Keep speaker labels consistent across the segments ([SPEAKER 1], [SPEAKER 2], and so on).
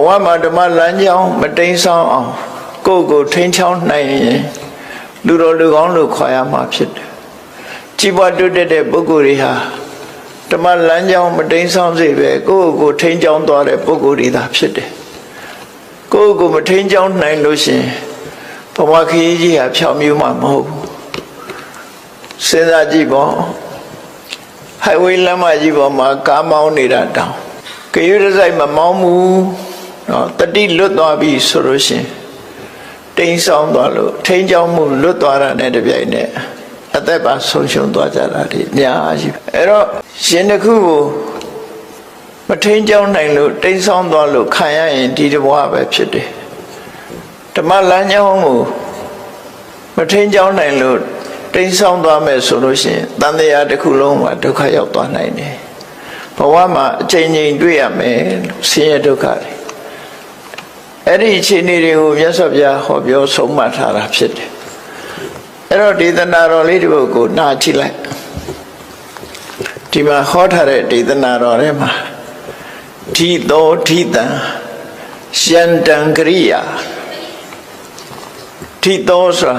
[SPEAKER 1] ဝမှာဓမ္မလမ်းကြောင်းမတိမ်ဆောင်အောင်ကိုယ့်ကိုထိန်းချောင်းနိုင်ရင်လူတော်လူကောင်းလို့ခေါ်ရမှာဖြစ်တယ်ကြီးပွားတိုးတက်တဲ့ပုဂ္ဂိုလ်တွေဟာဓမ္မလမ်းကြောင်းမတိမ်ဆောင်စေပဲကိုယ့်ကိုထိန်းချောင်းသွားတဲ့ပုဂ္ဂိုလ်တွေသာဖြစ်တယ်ကိုယ့်ကိုမထိန်းချောင်းနိုင်လို့ရှင်ဘဝခရီးကြီးဟာဖြောင့်မြူးမှာမဟုတ်ဘူးစဉ်းစားကြည့်ပေါ့ဟိုက်ဝေးလမ်းမကြီးပေါ်မှာကားမောင်းနေတာတောင်ကြရွရစိုက်မမောင်းဘူးနော်တတိလွတ်သွားပြီဆိုလို့ရှင်တိမ်ဆောင်သွားလို့ထိန်းချောင်းမှုလွတ်သွားတာနဲ့တပြိုင်နက်အသက်ပါဆုံးရှုံးသွားကြတာဒီအများကြီးအဲ့တော့ရှင်တစ်ခုကိုမထိန်းချောင်းနိုင်လို့တိမ်ဆောင်သွားလို့ခံရရင်ဒီတဘဝပဲဖြစ်တယ်ဓမ္မလမ်းကြောင်းကိုမထိန်းချောင်းနိုင်လို့တိမ်ဆောင်သွားမယ်ဆိုလို့ရှိရင်တန်တရားတစ်ခုလုံးမှာဒုက္ခရောက်သွားနိုင်တယ်ဘဝမှာအချိန်ချင်းတွေ့ရမယ်ဆင်းရဲဒုက္ခတွေအဲ့ဒီအခြေအနေတွေကိုမြတ်စွာဘုရားဟောပြောဆုံးမထားတာဖြစ်တယ်အဲ့တော့ဒေသနာတော်လေးတစ်ပုဒ်ကိုနားကြည့်လိုက်ဒီမှာဟောထားတဲ့ဒေသနာတော်ထဲမှာဓိသောဓိတံယန္တံကရိယာဓိသောဆိုတာ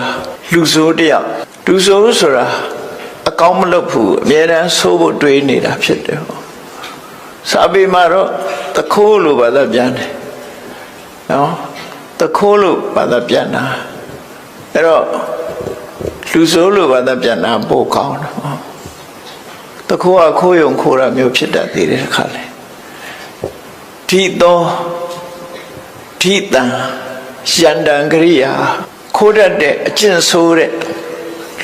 [SPEAKER 1] လူဆိုးတယောက်လူဆိုးဆိုတာအကောင်းမလုပ်ဘူးအမြဲတမ်းဆိုးဖို့တွေးနေတာဖြစ်တယ်စာပေမှာတော့တခိုးလို့ဘာသာပြန်တယ်နော်တခိုးလို့ဘာသာပြန်တာအဲ့တော့လူဆိုးလို့ဘာသာပြန်တာပို့ကောင်းတယ်တခိုးကခိုးယုံခိုးတာမျိုးဖြစ်တတ်သေးတယ်ခါလေဓိသောဓိတံယန္တံကရိယာခိုးတတ်တဲ့အကျင့်ဆိုးတဲ့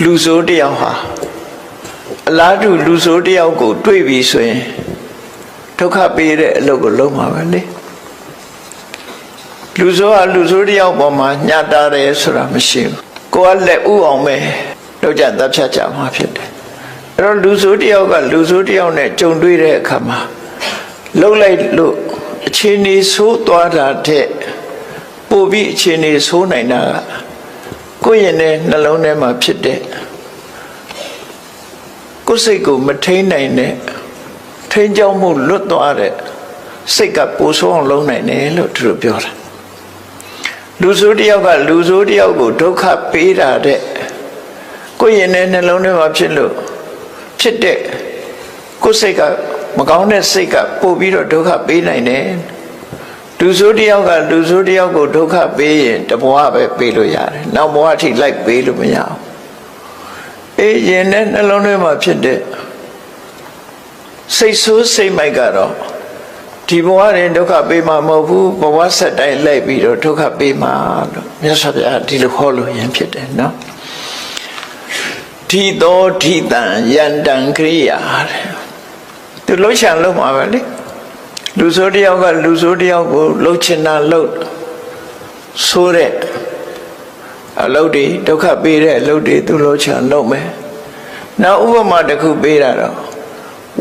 [SPEAKER 1] လူဆိုးတယောက်ဟာအလားတူလူဆိုးတယောက်ကိုတွေ့ပြီဆိုရင်ဒုက္ခပေးတဲ့အလုပ်ကိုလုပ်မှာပဲလေလူဆိုးဟာလူဆိုးတယောက်ပေါ်မှာညှတာတယ်ဆိုတာမရှိဘူးကိုယ်ကလက်ဥအောင်ပဲလောက်ကြတပ်ဖြတ်ကြမှာဖြစ်တယ်အဲ့တော့လူဆိုးတယောက်ကလူဆိုးတယောက်နဲ့ကြုံတွေ့တဲ့အခါမှာလှုပ်လိုက်လို့အခြေအနေဆိုးသွားတာတဲ့ပို့ပြီးအခြေအနေဆိုးနိုင်တာကကိုယ့်ရဲ့နှလုံးထဲမှာဖြစ်တဲ့ကိုယ်စိတ်ကိုမထိန်းနိုင်တဲ့ထိန်းကြောင်းမှုလွတ်သွားတဲ့စိတ်ကပိုဆိုးအောင်လုပ်နိုင်တယ်လို့သူတို့ပြောတာလူဆိုးတယောက်ကလူဆိုးတယောက်ကိုဒုက္ခပေးတာတဲ့ကိုယ့်ရဲ့နှလုံးထဲမှာဖြစ်လို့ဖြစ်တဲ့ကိုယ်စိတ်ကမကောင်းတဲ့စိတ်ကပို့ပြီးတော့ဒုက္ခပေးနိုင်တယ်လူဆိုးတယောက်ကလူဆိုးတယောက်ကိုဒုက္ခပေးရင်တဘဝပဲပေးလို့ရတယ်နောက်ဘဝထိလိုက်ပေးလို့မရဘူးအေးရင်နဲ့နှလုံးထဲမှာဖြစ်တဲ့စိတ်ဆိုးစိတ်မိုက်ကတော့ဒီဘဝရင်ဒုက္ခပေးမှာမဟုတ်ဘူးဘဝဆက်တိုင်းလိုက်ပြီးတော့ဒုက္ခပေးမှာလို့မြတ်စွာဘုရားဒီလိုဟောလို့ရင်ဖြစ်တယ်နော်ဓိသောဓိတံယန္တံကရိယာတဲ့သူလှုပ်ရှားလို့မှာပဲလေလူဆိုးတယောက်ကလူဆိုးတယောက်ကိုလှုပ်ချင်တာလှုပ်ဆိုးတဲ့အလုပ်တွေဒုက္ခပေးတဲ့အလုပ်တွေသူလှုပ်ချင်လှုပ်မယ်နောက်ဥပမာတစ်ခုပေးတာတော့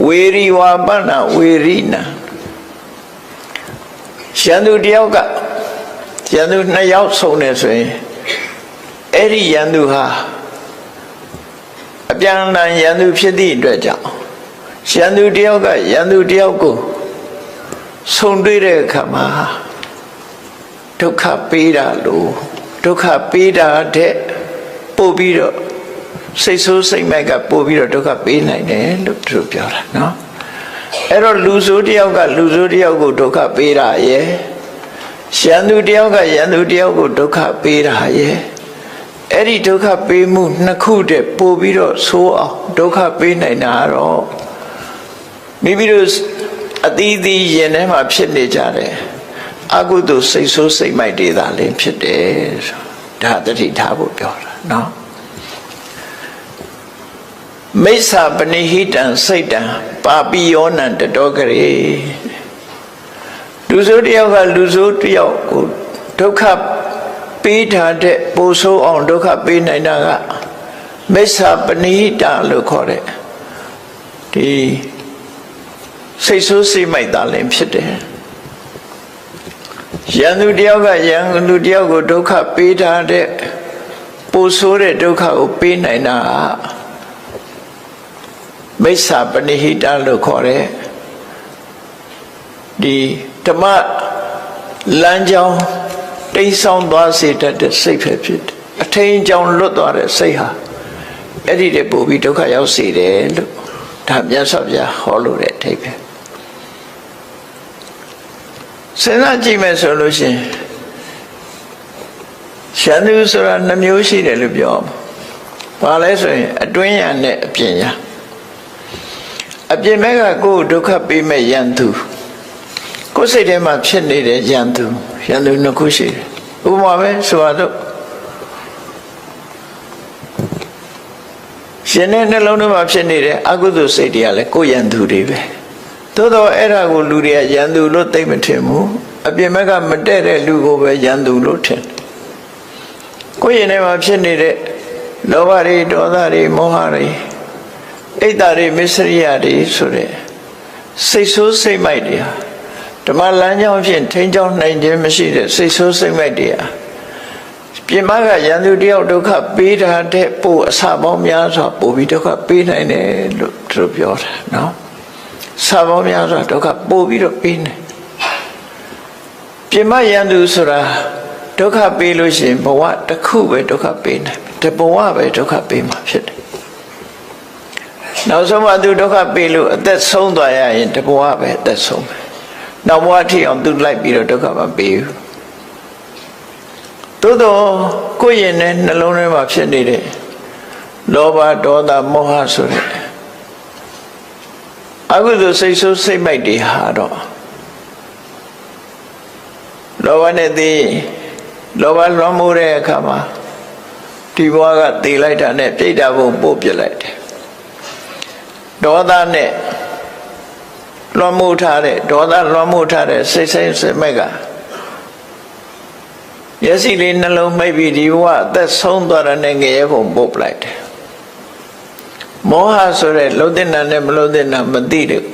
[SPEAKER 1] ဝေရီဝါပဏဝေရိနာရန်သူတယောက်ကရန်သူနှစ်ယောက်ဆုံနေဆိုရင်အဲ့ဒီရန်သူဟာအပြန်အလှန်ရန်သူဖြစ်သည့်အတွက်ကြောင့်ရန်သူတယောက်ကရန်သူတယောက်ကိုဆုံတွေ့တဲ့အခါမှာဒုက္ခပေးတာလို့ဒုက္ခပေးတာတဲ့ပို့ပြီးတော့စိတ်ဆိုးစိတ်မိုက်ကပို့ပြီးတော့ဒုက္ခပေးနိုင်တယ်လို့သူပြောတာနော်အဲ့တော့လူဆိုးတယောက်ကလူဆိုးတယောက်ကိုဒုက္ခပေးတာရဲ့ရန်သူတယောက်ကရန်သူတယောက်ကိုဒုက္ခပေးတာရဲ့အဲ့ဒီဒုက္ခပေးမှုနှစ်ခုတည်းပို့ပြီးတော့ဆိုးအောင်ဒုက္ခပေးနိုင်တာတော့မိမိတို့အသီးသီးရင်ထဲမှာဖြစ်နေကြတယ်အကုသိုလ်စိတ်ဆိုးစိတ်မိုက်တွေသာလင်းဖြစ်တယ်ဒါတတိထားဖို့ပြောတာနော်မိစ္ဆာပနိဟိတံစိတ်တံပါပိယောနံတတောကရေလူဆိုးတယောက်ကလူဆိုးတယောက်ကိုဒုက္ခပေးထားတဲ့ပိုဆိုးအောင်ဒုက္ခပေးနိုင်တာကမိစ္ဆာပနိဟိတလို့ခေါ်တဲ့ဒီစိတ်ဆိုးစိတ်မိုက်တာလည်းဖြစ်တယ်ရန်သူတယောက်ကရန်သူတယောက်ကိုဒုက္ခပေးထားတဲ့ပိုဆိုးတဲ့ဒုက္ခကိုပေးနိုင်တာမိစ္ဆာပနိဟိတလို့ခေါ်တဲ့ဒီဓမ္မ လမ်းကြောင်းတိမ်ဆောင်သွားစေတတ်တဲ့စိတ်ပဲဖြစ်တယ်အထိန်ကြောင့်လွတ်သွားတဲ့စိတ်ဟာအဲ့ဒီတည်းပို့ပြီးဒုက္ခရောက်စေတယ်လို့ဒါမြတ်စွာဘုရားဟောလို့တဲ့အထိပ္ပယ်စဉ်းစားကြည့်မယ်ဆိုလို့ရှိရင်ရန်သူဆိုတာနှမျိုးရှိတယ်လို့ပြောပါလဲဆိုရင်အတွင်းရန်နဲ့အပြင်ရန်အပြင်ဘက်ကကိုယ်ဒုက္ခပေးမဲ့ရန်သူကိုယ်စိတ်ထဲမှာဖြစ်နေတဲ့ရန်သူနှစ်ခုရှိတယ်ဥပမာပဲဆိုတော့ရှင်တဲ့နှလုံးထဲမှာဖြစ်နေတဲ့အကုသိုလ်စိတ်တွေကလည်းကိုယ်ရန်သူတွေပဲသို့တော့အဲ့ဒါကိုလူတွေကရန်သူလို့သိမထင်ဘူးအပြင်ဘက်ကမတည့်တဲ့လူကိုပဲရန်သူလို့ထင်ကိုယ်ရင်ထဲမှာဖြစ်နေတဲ့လောဘတွေဒေါသတွေမောဟတွေအိတ်တာတွေမစ္စရိယတွေဆိုတဲ့စိတ်ဆိုးစိတ်မိုက်တွေဟာဓမ္မလမ်းကြောင်းဖြင့်ထိန်းချောင်းနိုင်ခြင်းမရှိတဲ့စိတ်ဆိုးစိတ်မိုက်တွေဟာပြင်မကရန်သူတယောက်ဒုက္ခပေးတာတဲ့ပို့အစပေါင်းများစွာပို့ပြီးဒုက္ခပေးနိုင်တယ်လို့သူပြောတာနော်အစပေါင်းများစွာဒုက္ခပို့ပြီးတော့ပေးနေပြင်မရန်သူဆိုတာဒုက္ခပေးလို့ရှိရင်ဘဝတစ်ခုပဲဒုက္ခပေးနိုင်တဘဝပဲဒုက္ခပေးမှာဖြစ်တယ်နောက်ဆုံးမှသူဒုက္ခပေးလို့အသက်ဆုံးသွားရရင်တဘဝပဲအသက်ဆုံးမယ်နောက်ဘဝထိအောင်သူလိုက်ပြီးတော့ဒုက္ခမပေးဘူးသို့တော့ကိုယ်ရင်နဲ့နှလုံးထဲမှာဖြစ်နေတဲ့လောဘဒေါသမောဟဆိုတဲ့အကုသိုလ်စိတ်ဆိုးစိတ်မိုက်တွေဟာတော့လောဘနဲ့သိလောဘလွှမ်းမိုးတဲ့အခါမှာဒီဘဝကသိလိုက်တာနဲ့ပြိတ္တာဘုံပို့ပြလိုက်တယ်ဒေါသနဲ့လွှမ်းမိုးထားတဲ့ဒေါသလွှမ်းမိုးထားတဲ့စိတ်စိတ်မိုက်ကမျက်စိလေးနှလုံးမိတ်ပြီးဒီဘဝအသက်ဆုံးသွားတဲ့ငရဲဘုံပို့ပလိုက်တယ်မောဟဆိုတဲ့လှုပ်တဲ့နာနဲ့မလှုပ်တဲ့နာမသိတယ်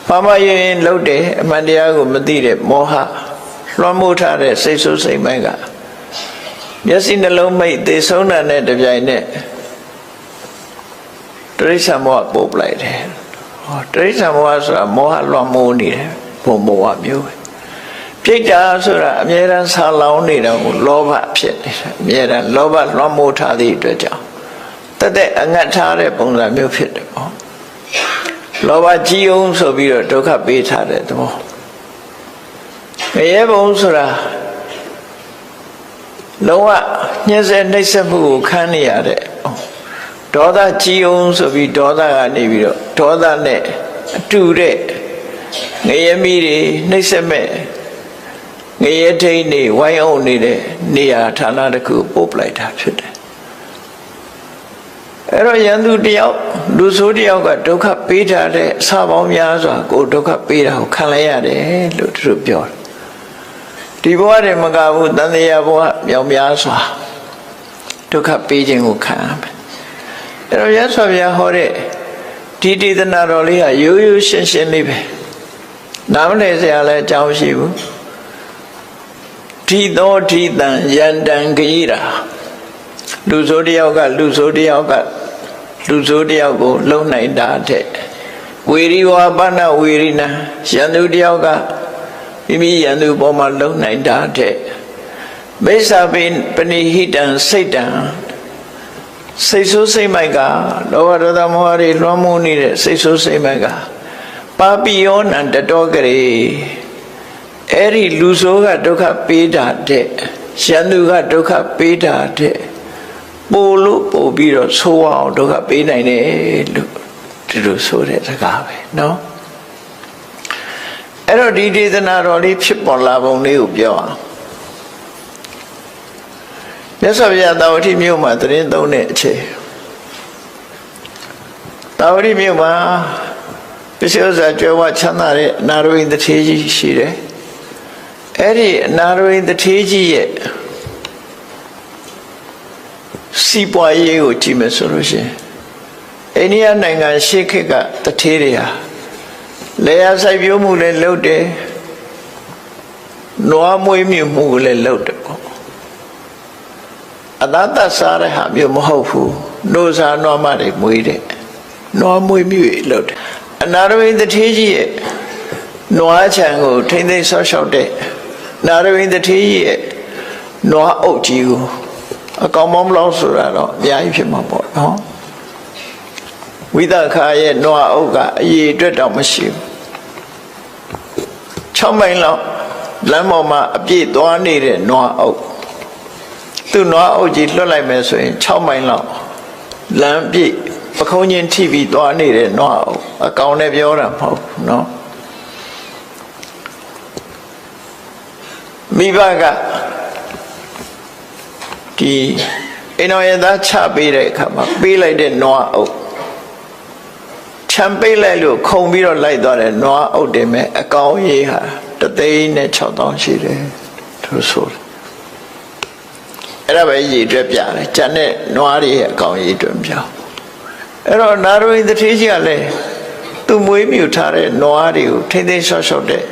[SPEAKER 1] ဘာမှရင်လှုပ်တယ်အမှန်တရားကိုမသိတဲ့မောဟလွှမ်းမိုးထားတဲ့စိတ်ဆိုးစိတ်မိုက်ကမျက်စိနှလုံးမိတ်သေဆုံးတာနဲ့တပြိုင်နက်တိရစ္ဆာန်မောဟပို့ပလိုက်တယ်တိရစ္ဆာန်မောဟဆိုတာမောဟလွှမ်းမိုးနေတယ်ဘုံဘဝမျိုးပဲပြိတ္တာဆိုတာအမြဲတမ်းဆာလောင်နေတာကိုလောဘဖြစ်နေတာအမြဲတမ်းလောဘလွှမ်းမိုးထားသည့်အတွက်ကြောင့်တက်တဲ့အငတ်ထားတဲ့ပုံစံမျိုးဖြစ်တယ်ပေါ့လောဘကြီးအောင်ဆိုပြီးတော့ဒုက္ခပေးထားတဲ့သဘောငရဲဘုံဆိုတာလုံးဝညှင်းဆဲနှိပ်စက်မှုကိုခံနေရတဲ့ဒေါသကြီးအောင်ဆိုပြီးဒေါသကနေပြီးတော့ဒေါသနဲ့အတူတဲ့ငရဲမီးတွေနှိပ်စက်မဲ့ငရဲထိန်နေဝိုင်းအောင်နေတဲ့နေရာဌာနတစ်ခုပို့ပလိုက်တာဖြစ်တယ်အဲ့တော့ရန်သူတယောက်လူဆိုးတယောက်ကဒုက္ခပေးထားတဲ့အစာပေါင်းများစွာကိုဒုက္ခပေးတာကိုခံလိုက်ရတယ်လို့သူတို့ပြောတယ်ဒီဘဝတည်းမကဘူးတန်တရားဘဝမြောင်များစွာဒုက္ခပေးခြင်းကိုခံရမယ်အဲ့တော့ရသော်ဗျာဟောတဲ့ဒီဒေသနာတော်လေးကရိုးရိုးရှင်းရှင်းလေးပဲနားမလည်စရာလည်းအကြောင်းရှိဘူးဒီသောဒီတန်ယန္တံဂိရာလူဆိုးတယောက်ကလူဆိုးတယောက်ကလူဆိုးတယောက်ကိုလုံနိုင်တာတဲ့ဝေရိဝါပနဝေရိနာယန္တုတယောက်ကမိမိယန္တုပေါ်မှာလုံနိုင်တာတဲ့မိစ္ဆာပဏိဟိတံစိတ်တံစိတ်ဆိုးစိတ်မိုက်ကလောဘဒေါသမောဟတွေလွှမ်းမိုးနေတဲ့စိတ်ဆိုးစိတ်မိုက်ကပါပိယောနံတတောကရေအဲ့ဒီလူဆိုးကဒုက္ခပေးတာတဲ့ယန္တုကဒုက္ခပေးတာတဲ့ပို့လို့ပို့ပြီးတော့ဆိုးအောင်ဒုက္ခပေးနိုင်တယ်လို့ဒီလိုဆိုတဲ့စကားပဲเนาะအဲ့တော့ဒီဒေသနာတော်လေးဖြစ်ပေါ်လာပုံလေးကိုပြောအောင်မြတ်စွာဘုရားတာဝတိမြို့မှာသတင်းသုံးတဲ့အချိန်တာဝတိမြို့မှာပစ္စည်းဥစ္စာကြွယ်ဝချမ်းသာတဲ့အနာရဝိတထေကြီးရှိတယ်အဲ့ဒီအနာရဝိတထေကြီးရဲ့စီးပွားရေးကိုကြည့်မယ်ဆိုလို့ရှိရင်အိန္ဒိယနိုင်ငံရှေးခေတ်ကတထေးတွေဟာလေယာစိုက်ပျိုးမှုလည်းလုပ်တယ်နွားမွေးမြူမှုလည်းလုပ်တယ်ပေါ့အသာတစားတဲ့ဟာမျိုးမဟုတ်ဘူးနှိုးစားနွားမတွေမွေးတယ်နွားမွေးမြူလုပ်တယ်အနာရဝိတထေးကြီးရဲ့နွားခြံကိုထိမ့်သိမ်းဆောက်ရှောက်တဲ့ နာရဝိန္ဒထေးရဲ့နွားအုပ်ကြီးကိုအကောင်မောင်းမလို့ဆိုတာတော့အများကြီးဖြစ်မှာပေါ့နော်ဝိသခာရဲ့နွားအုပ်ကအရေးအတွက်တော့မရှိဘူး6မိုင်လောက်လမ်းပေါ်မှာအပြည့်သွားနေတဲ့နွားအုပ်သူ့နွားအုပ်ကြီးလွတ်လိုက်မယ်ဆိုရင်6မိုင်လောက်လမ်းပြည့်ပခုံးချင်းထိပြီးသွားနေတဲ့နွားအုပ်အကောင်နဲ့ပြောတာမဟုတ်ဘူးနော်မိဘကဒီအိမ်တော်ရဲ့သားချပေးတဲ့အခါမှာပေးလိုက်တဲ့နွားအုပ်ချမ်းပေးလိုက်လို့ခုံပြီးတော့လိုက်သွားတဲ့နွားအုပ်တယ်မဲ့အကောင်ကြီးဟာ1,600,000ရှိတယ်သူဆိုတယ်အဲ့ဒါပဲရည်အတွက်ပြတယ်ကျန်တဲ့နွားတွေရဲ့အကောင်ကြီးအတွက်ပြောင်းအဲ့တော့နာရဝိန္ဒထေးကြီးကလည်းသူမွေးမြူထားတဲ့နွားတွေကိုထိမ့်သိမ်းလျှော့လျှော့တဲ့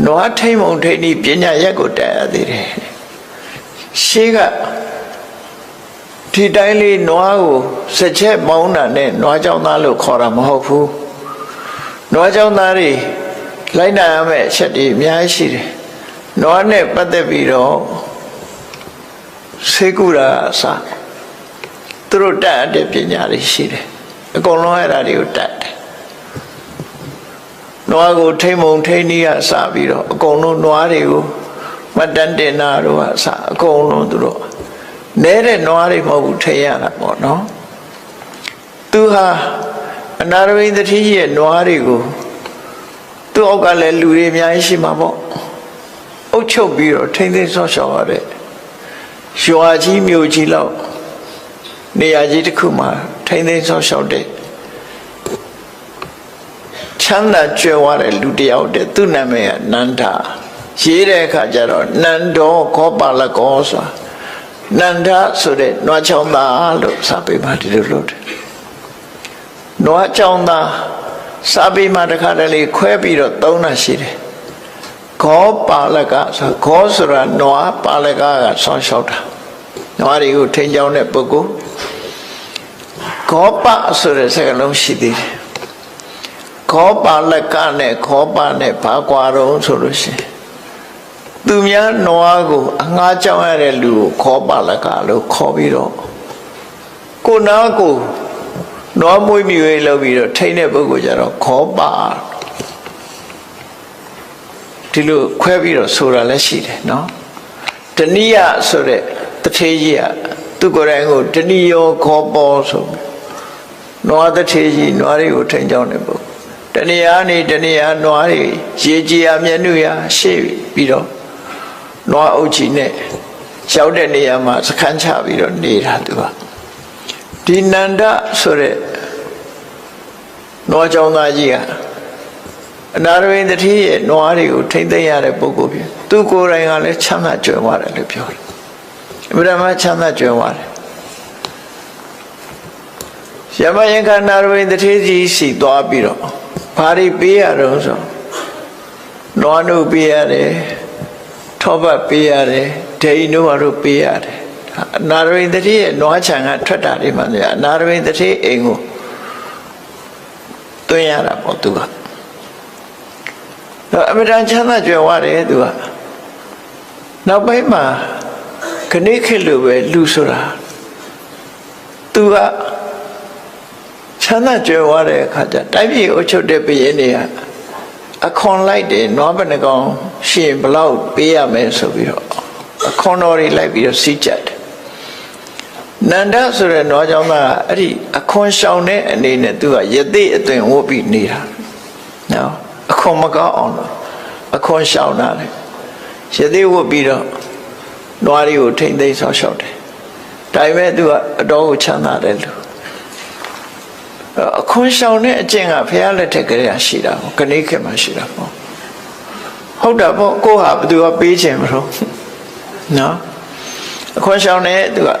[SPEAKER 1] နွားထိမ့်မုံထိမ့်ဤပညာရက်ကိုတက်ရသေးတယ်ရှေးကဒီတိုင်းလေးနွားကိုစက်ချက်မောင်းတာနဲ့နွားကြောင်သားလို့ခေါ်တာမဟုတ်ဘူးနွားကြောင်သားတွေလိုက်နိုင်ရမယ့်အချက်တွေအများကြီးရှိတယ်နွားနဲ့ပတ်သက်ပြီးတော့ဆေးကုတာအစသူတို့တတ်တဲ့ပညာတွေရှိတယ်အကုန်လုံးအဲ့ဒါတွေကိုတတ်တယ်နွားကိုထိမ့်မုံထိမ့်နည်းကစပြီးတော့အကုန်လုံးနွားတွေကိုမတန်တင်နာတို့ကအစအကုန်လုံးသူတို့နဲတဲ့နွားတွေမဟုတ်ဘူးထိရတာပေါ့နော်သူဟာအနာရဝိန္ဒထေးရဲ့နွားတွေကိုသူ့အောက်ကလည်းလူတွေအများကြီးရှိမှာပေါ့အုပ်ချုပ်ပြီးတော့ထိမ့်သိမ်းဆော့ရှော့ရတဲ့ရွာကြီးမြို့ကြီးလောက်နေရာကြီးတစ်ခုမှာထိမ့်သိမ်းဆော့ရှော့တဲ့ချမ်းသာကြွယ်ဝတဲ့လူတယောက်တဲ့သူ့နာမည်ကနန္ဒာရေးတဲ့အခါကျတော့နန္ဒောခောပါလကောဆိုတာနန္ဒဆိုတဲ့နွားချောင်းသားလို့စာပေမှာဒီလိုလုပ်တယ်နွားချောင်းသားစာပေမှာတစ်ခါတလေခွဲပြီးတော့သုံးတာရှိတယ်ခောပါလကဆိုခောဆိုတာနွားပါလကကဆောင်းလျှောက်တာနွားတွေကိုထိန်းချောင်းတဲ့ပုဂ္ဂိုလ်ခောပဆိုတဲ့စကားလုံးရှိသေးတယ်ခောပါလကနဲ့ခောပနဲ့ဘာကွာတော့ဆိုလို့ရှိရင်သူများနွားကိုအငှားကြောင်းရတဲ့လူကိုခောပါလကလို့ခေါ်ပြီးတော့ကိုနာကိုနွားမွေးမြူရေးလုပ်ပြီးတော့ထိန်းတဲ့ပုဂ္ဂိုလ်ကြတော့ခောပါဒီလိုခွဲပြီးတော့ဆိုတာလည်းရှိတယ်နော်တဏိယဆိုတဲ့တထေးကြီးကသူကိုယ်တိုင်ကိုတဏိယောခောပေါ်ဆိုနွားတထေးကြီးနွားတွေကိုထိန်းကြောင်းတဲ့ပုဂ္ဂိုလ်တဏိယနေတဏိယနွားတွေရေကြီးရမျက်နှာရရှေ့ပြီးတော့နွားအုပ်ကြီးနဲ့ရောက်တဲ့နေရာမှာစခန်းချပြီးတော့နေတာသူကဒီနန္ဒဆိုတဲ့နွားကြောင်သားကြီးကအနာရဝိန္ဒထေးရဲ့နွားတွေကိုထိမ့်သိမ်းရတဲ့ပုဂ္ဂိုလ်ဖြစ်သူကိုယ်တိုင်ကလည်းချမ်းသာကြွယ်ဝတယ်လို့ပြောတယ်အမှန်မှချမ်းသာကြွယ်ဝတယ်ယမယင်္ခနာရဝိန္ဒထေးကြီးစီသွားပြီးတော့ဘာတွေပေးရတော့ဆိုနွားနုပေးရတယ်ထောပတ်ပေးရတယ်ဒိန်တို့ဘာလို့ပေးရတယ်အနာရဝိန္ဒထေးရဲ့နွားချံကထွက်တာတွေမှလည်းအနာရဝိန္ဒထေးအိမ်ကိုသွင်းရတာပေါ့သူကတော့အမြဲတမ်းချမ်းသာကြွယ်ဝတယ်သူကနောက်ပိုင်းမှာခဏခေတ်လိုပဲလူဆိုတာသူကချမ်းသာကြွယ်ဝတဲ့အခါကျတိုင်းပြည်အုပ်ချုပ်တဲ့ဘုရင်တွေကအခွန်လိုက်တယ်နွားဘယ်နှကောင်ရှင်ဘလောက်ပေးရမယ်ဆိုပြီးတော့အခွန်တော်တွေလိုက်ပြီးတော့စီးကြတယ်နန္ဒဆိုတဲ့နွားကြောင့်ကအဲ့ဒီအခွန်ရှောင်တဲ့အနေနဲ့သူကယသိအသွင်ဝတ်ပြီးနေတာနော်အခွန်မကောင်းအောင်လို့အခွန်ရှောင်တာလေယသိဝတ်ပြီးတော့နွားတွေကိုထိမ့်သိမ်းဆောက်ရှောက်တယ်ဒါပေမဲ့သူကအတော်ကိုချမ်းသာတယ်လို့အခွန်ရှောင်တဲ့အကျင့်ကဘုရားလက်ထက်ကလေးရှိတာပေါ့ခဏခေတ်မှာရှိတာပေါ့ဟုတ်တာပေါ့ကိုဟာဘသူကပေးခြင်းမလို့နော်အခွန်ရှောင်တဲ့သူက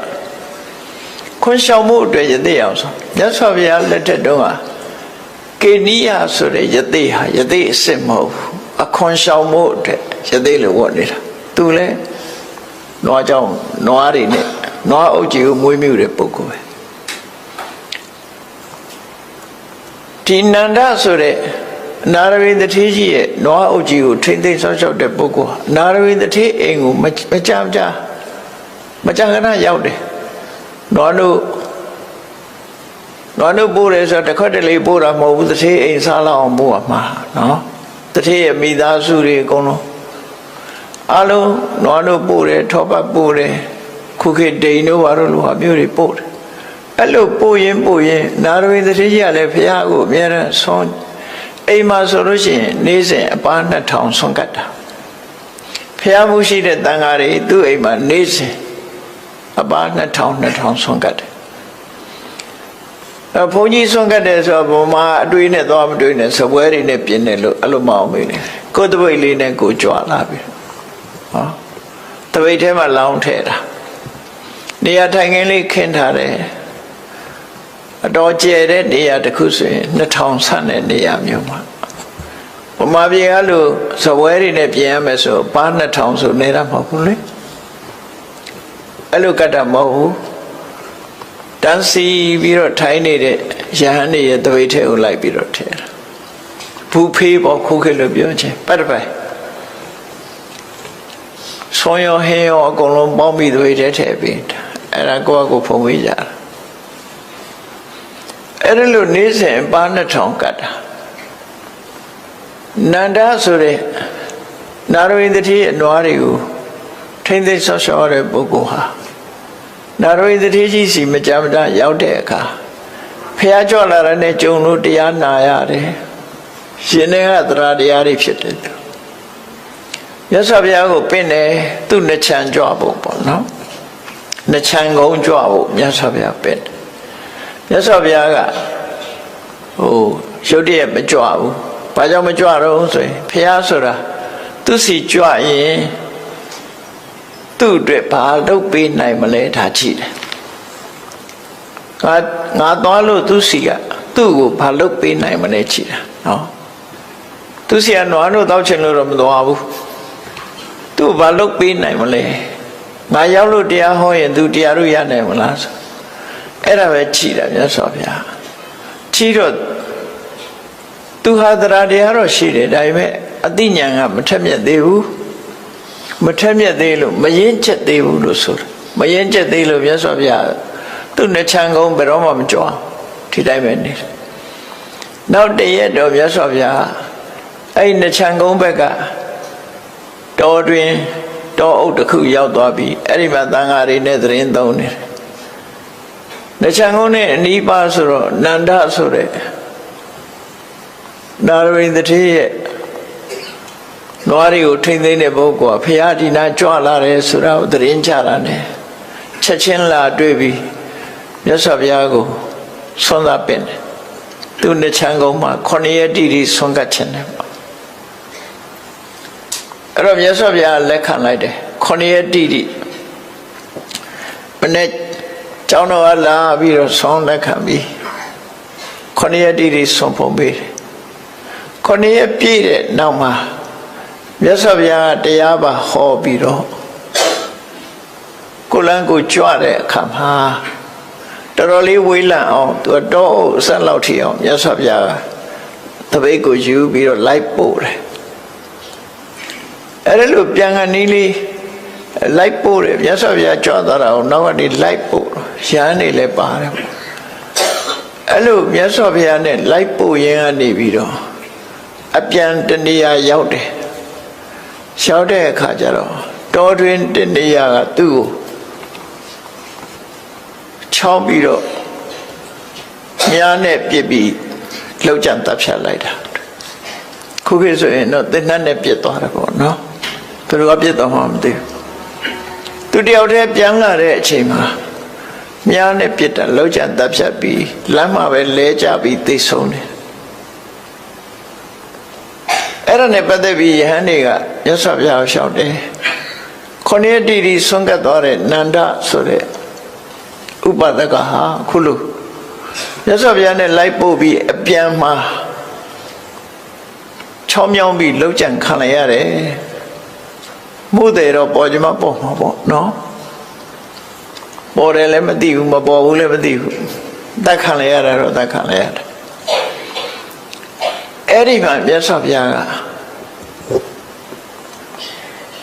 [SPEAKER 1] ခွန်ရှောင်မှုအတွက်ယသိအောင်ဆိုမြတ်စွာဘုရားလက်ထက်တုန်းကကေနိယဆိုတဲ့ယသိဟာယသိအစစ်မဟုတ်ဘူးအခွန်ရှောင်မှုအတွက်ယသိလို့ဝတ်နေတာသူလည်းနွားကြောင့်နွားတွေနဲ့နွားအုပ်ကြီးကိုမွေးမြူတဲ့ပုဂ္ဂိုလ်ပဲဒီနန္ဒဆိုတဲ့ နာရဝိတထေးကြီးရဲ့နွားအုပ်ကြီးကိုထိမ့်သိမ်းဆောက်ရှောက်တဲ့ပုဂ္ဂိုလ်နာရဝိတထေးအိမ်ကိုမကြာခဏရောက်တယ်နွားတို့ပို့တယ်ဆိုတော့တစ်ခါတလေပို့တာမဟုတ်ဘူးတထေးအိမ်စားလောက်အောင်ပို့ရမှာနော်တထေးရဲ့မိသားစုတွေအကုန်လုံးအလုံးနွားတို့ပို့တယ်ထောပတ်ပို့တယ်ခုခေတ်ဒိန်တို့ဘာလို့လိုဟာမျိုးတွေပို့တယ်အဲ့လိုပို့ရင်နာရဝိတထေးကြီးကလည်းဘုရားကိုအမြဲတမ်းဆွမ်းအိမ်မှာဆိုလို့ရှိရင်နေ့စဉ်အပါ2000ဆွမ်းကတ်တာဘုရားမှုရှိတဲ့တန်ဃာတွေသူ့အိမ်မှာနေ့စဉ်အပါ2000ဆွမ်းကတ်တယ်ဘုန်းကြီးဆွမ်းကတ်တယ်ဆိုတော့ဘုံမှာအတွေ့နဲ့သွားမတွေ့နဲ့စပွဲတွေနဲ့ပြင်းတယ်လို့အဲ့လိုမအောင်မေးတယ်ကိုယ်တပိတ်လေးနဲ့ကိုကြွလာပြီဟောတပိတ်ထဲမှာလောင်းထည့်တာနေရာထိုင်ခင်းလေးခင်းထားတယ်အတော်ကျယ်တဲ့နေရာတစ်ခုဆိုရင်2000ဆန့်တဲ့နေရာမျိုးမှာဘုမာပြေကလို့စပွဲတွေနဲ့ပြင်ရမယ်ဆိုပါ2000ဆိုနေတာမဟုတ်ဘူးလေအဲ့လိုကတ်တာမဟုတ်ဘူးတန်းစီပြီးတော့ထိုင်နေတဲ့ရဟန်းတွေရဲ့တပိတ်ထဲကိုလိုက်ပြီးတော့ထည့်တာဘူဖေးပေါ်ခုခေတ်လို့ပြောချင်းပတ်တပိုင်ဆွန်ရောဟင်းရောအကုန်လုံးပေါင်းပြီးတပိတ်ထဲထည့်ပြီးအဲ့ဒါကိုယ့်အကိုဖုံးဝေးကြတာအဲ့ဒါလို့နေ့စဉ်ပါ2000ကတ်တာနန္ဒဆိုတဲ့နာရဝိတထေးရဲ့နွားတွေကိုထိမ့်သိမ်းဆောက်ရှောက်ရတဲ့ပုဂ္ဂိုလ်ဟာနာရဝိတထေးကြီးစီမကြမ်းမတရောက်တဲ့အခါဖះကြွလာတဲ့ကျုံလို့တရားနာရတယ်ရှင်တွေကသရတရားတွေဖြစ်တယ်မြတ်စွာဘုရားကိုပင့်တယ်သူ့နှချမ်းကြွဖို့ပေါ့နော်နှချမ်းကုန်းကြွဖို့မြတ်စွာဘုရားပင့်မြတ်စွာဘုရားကရုပ်တရက်မကြွဘူးဘာကြောင့်မကြွတော့ဆိုရင်ဘုရားဆိုတာသူစီကြွရင်သူ့အတွက်ဘာလုပ်ပေးနိုင်မလဲဒါကြည့်တယ်ငါသွားလို့သူစီကသူ့ကိုဘာလုပ်ပေးနိုင်မလဲကြည့်တာနော်သူစီကနွားတို့တောက်ချင်လို့တော့မသွားဘူးသူ့ဘာလုပ်ပေးနိုင်မလဲငါရောက်လို့တရားဟောရင်သူတရားတို့ရနိုင်မလားဆိုအဲ့ဒါပဲကြည့်တာမြတ်စွာဘုရားကြည့်တော့သူဟာတရားတော့ရှိတယ်ဒါပေမဲ့အသိဉာဏ်ကမထက်မြက်သေးဘူးမထက်မြက်သေးလို့မရင်ချက်သေးဘူးလို့ဆိုတာမရင်ချက်သေးလို့မြတ်စွာဘုရားသူ့နှချမ်းကုန်းဘယ်တော့မှမကြွားဒီတိုင်းပဲနေနောက်တရက်တော့မြတ်စွာဘုရားအဲ့နှချမ်းကုန်းဘက်ကတောတွင်တောအုပ်တစ်ခုရောက်သွားပြီအဲ့ဒီမှာသံဃာတွေနဲ့သတင်းသုံးနေတယ်နှချမ်းကုန်းနဲ့အနီးပါဆိုတော့နန္ဒဆိုတဲ့နာရဝိတထေးရဲ့နွားတွေကိုထိမ့်သိမ်းတဲ့ပုဂ္ဂိုလ်ကဖရာဒီနာကြွလာတယ်ဆိုတာကိုသတင်းကြတာနဲ့ချက်ချင်းလာတွေ့ပြီးမြတ်စွာဘုရားကိုဆွမ်းသာပင်တယ်သူနှချမ်းကုန်းမှာ9ရက်တိတိဆွမ်းကတ်ခြင်းတယ်အဲ့တော့မြတ်စွာဘုရားလက်ခံလိုက်တယ်9ရက်တိတိမနေ့ကျောင်းတော်ကလာပြီးတော့ဆွမ်းလက်ခံပြီး9ရက်တိတိဆွမ်းဖုံးပေးတယ်9ရက်ပြည့်တဲ့နောက်မှာမြတ်စွာဘုရားတရားပါဟောပြီးတော့ကိုလန်းကိုကြွတဲ့အခါမှာတော်တော်လေးဝေးလံအောင်သူတော့အဆက်လောက်ထိအောင်မြတ်စွာဘုရားတပိတ်ကိုယူပြီးတော့လိုက်ပို့တယ်အဲ့ဒါလို့ပြန်ကနေလေးလိုက်ပို့တယ်မြတ်စွာဘုရားကြွသွားတာကိုနောက်ကနေလိုက်ပို့ရဟန်းနေလည်းပါတယ်အဲ့လိုမြတ်စွာဘုရားနဲ့လိုက်ပို့ရင်းကနေပြီးတော့အပြန်တနေရာရောက်တယ်ရောက်တဲ့အခါကျတော့တောတွင်တနေရာကသူ့ကိုချောင်းပြီးတော့မြားနဲ့ပြစ်ပြီးလှုပ်ကြံတပ်ဖြတ်လိုက်တာခုခေတ်ဆိုရင်တော့သင်္နတ်နဲ့ပြစ်သွားတယ်ပေါ့နော်သူတို့ကပြစ်သွားမှမသိဘူးသူတယောက်တည်းပြန်လာတဲ့အချိန်မှာမြားနဲ့ပြစ်တာလှုပ်ကြံတပ်ဖြတ်ပြီးလမ်းမှာပဲလဲကျပြီးသိဆုံးတယ်အဲ့ဒါနဲ့ပတ်သက်ပြီးယဟန်တွေကမြတ်စွာဘုရားကိုလျှောက်တယ်9ရက်တိတိဆွမ်းကတ်သွားတဲ့နန္ဒဆိုတဲ့ဥပဒကဟာခုလိုမြတ်စွာဘုရားနဲ့လိုက်ပို့ပြီးအပြန်မှာချောင်းမြောင်းပြီးလှုပ်ကြံခံလိုက်ရတယ်မို့တယ်တော့ပေါ်ကြမှာပေါ်မှာပေါ့နော်ပေါ်တယ်လည်းမသိဘူးမပေါ်ဘူးလည်းမသိဘူးတတ်ခံလိုက်ရတာတော့တတ်ခံလိုက်ရတယ်အဲ့ ဒီမှာမြတ်စွာဘုရားက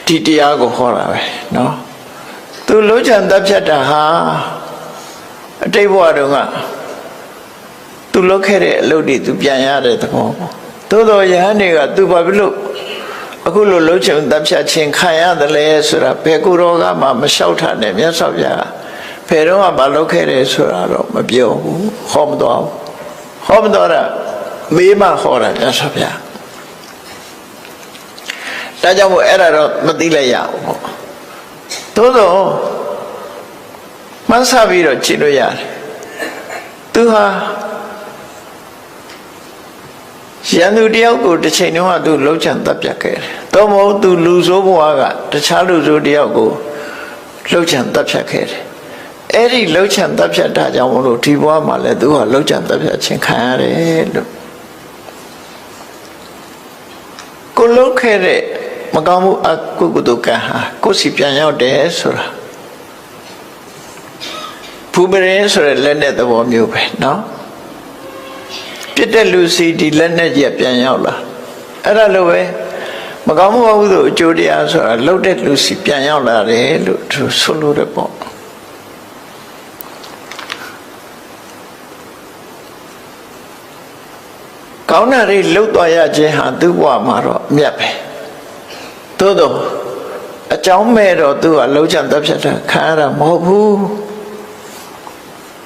[SPEAKER 1] ဒီတရားကိုဟောတာပဲနော်သူလုံးချံတပ်ဖြတ်တာဟာအတိတ်ဘဝတုန်းကသူလုပ်ခဲ့တဲ့အလုပ်တွေသူပြန်ရတဲ့သဘောပေါ့သို့တော်ယဟန်တွေကသူဘာဖြစ်လို့အခုလိုလုံးချံတပ်ဖြတ်ခြင်းခံရတယ်လဲဆိုတာဘယ်ကိုယ်တော်ကမှမလျှောက်ထားနဲ့မြတ်စွာဘုရားဘယ်တော့မှမလုပ်ခဲ့တယ်ဆိုတာတော့မပြောဘူးဟောမတော်ဘူးဟောမတော်တာမေးမှဟောတာမြတ်စွာဘုရားဒါကြောင့်မို့အဲ့ဒါတော့မသိလိုက်ရဘူးပေါ့သို့တော့မှန်းဆပြီးတော့ကြည့်လို့ရတယ်သူဟာရန်သူတယောက်ကိုတစ်ချိန်တုန်းကသူလှုပ်ချန်တပ်ပြတ်ခဲ့တယ်တော့မဟုတ်သူလူဆိုးဘဝကတခြားလူဆိုးတယောက်ကိုလှုပ်ချန်တပ်ဖြတ်ခဲ့တယ်အဲ့ဒီလှုပ်ချန်တပ်ဖြတ်တာကြောင့်မလို့ဒီဘဝမှာလည်းသူဟာလှုပ်ချန်တပ်ဖြတ်ခြင်းခံရတယ်လို့ကိုလှုပ်ခဲ့တဲ့မကောင်းမှုအကုသိုလ်ကံဟာကိုယ်စီပြန်ရောက်တယ်ဆိုတာဖူပရင်ဆိုတဲ့လက်နဲ့သဘောမျိုးပဲနော်ပြစ်တဲ့လူစီဒီလက်နဲ့ကြီးပြန်ရောက်လာအဲ့ဒါလိုပဲမကောင်းမှုအကုသိုလ်အကျိုးတရားဆိုတာလှုပ်တဲ့လူစီပြန်ရောက်လာတယ်လို့သူဆိုလို့ရပေါ့ကောင်းတာတွေလှုပ်သွားရခြင်းဟာသူ့ဘဝမှာတော့အမြတ်ပဲသို့တော့အကြောင်းမဲ့တော့သူကလှုပ်ချန်တပ်ဖြတ်တာခံရတာမဟုတ်ဘူး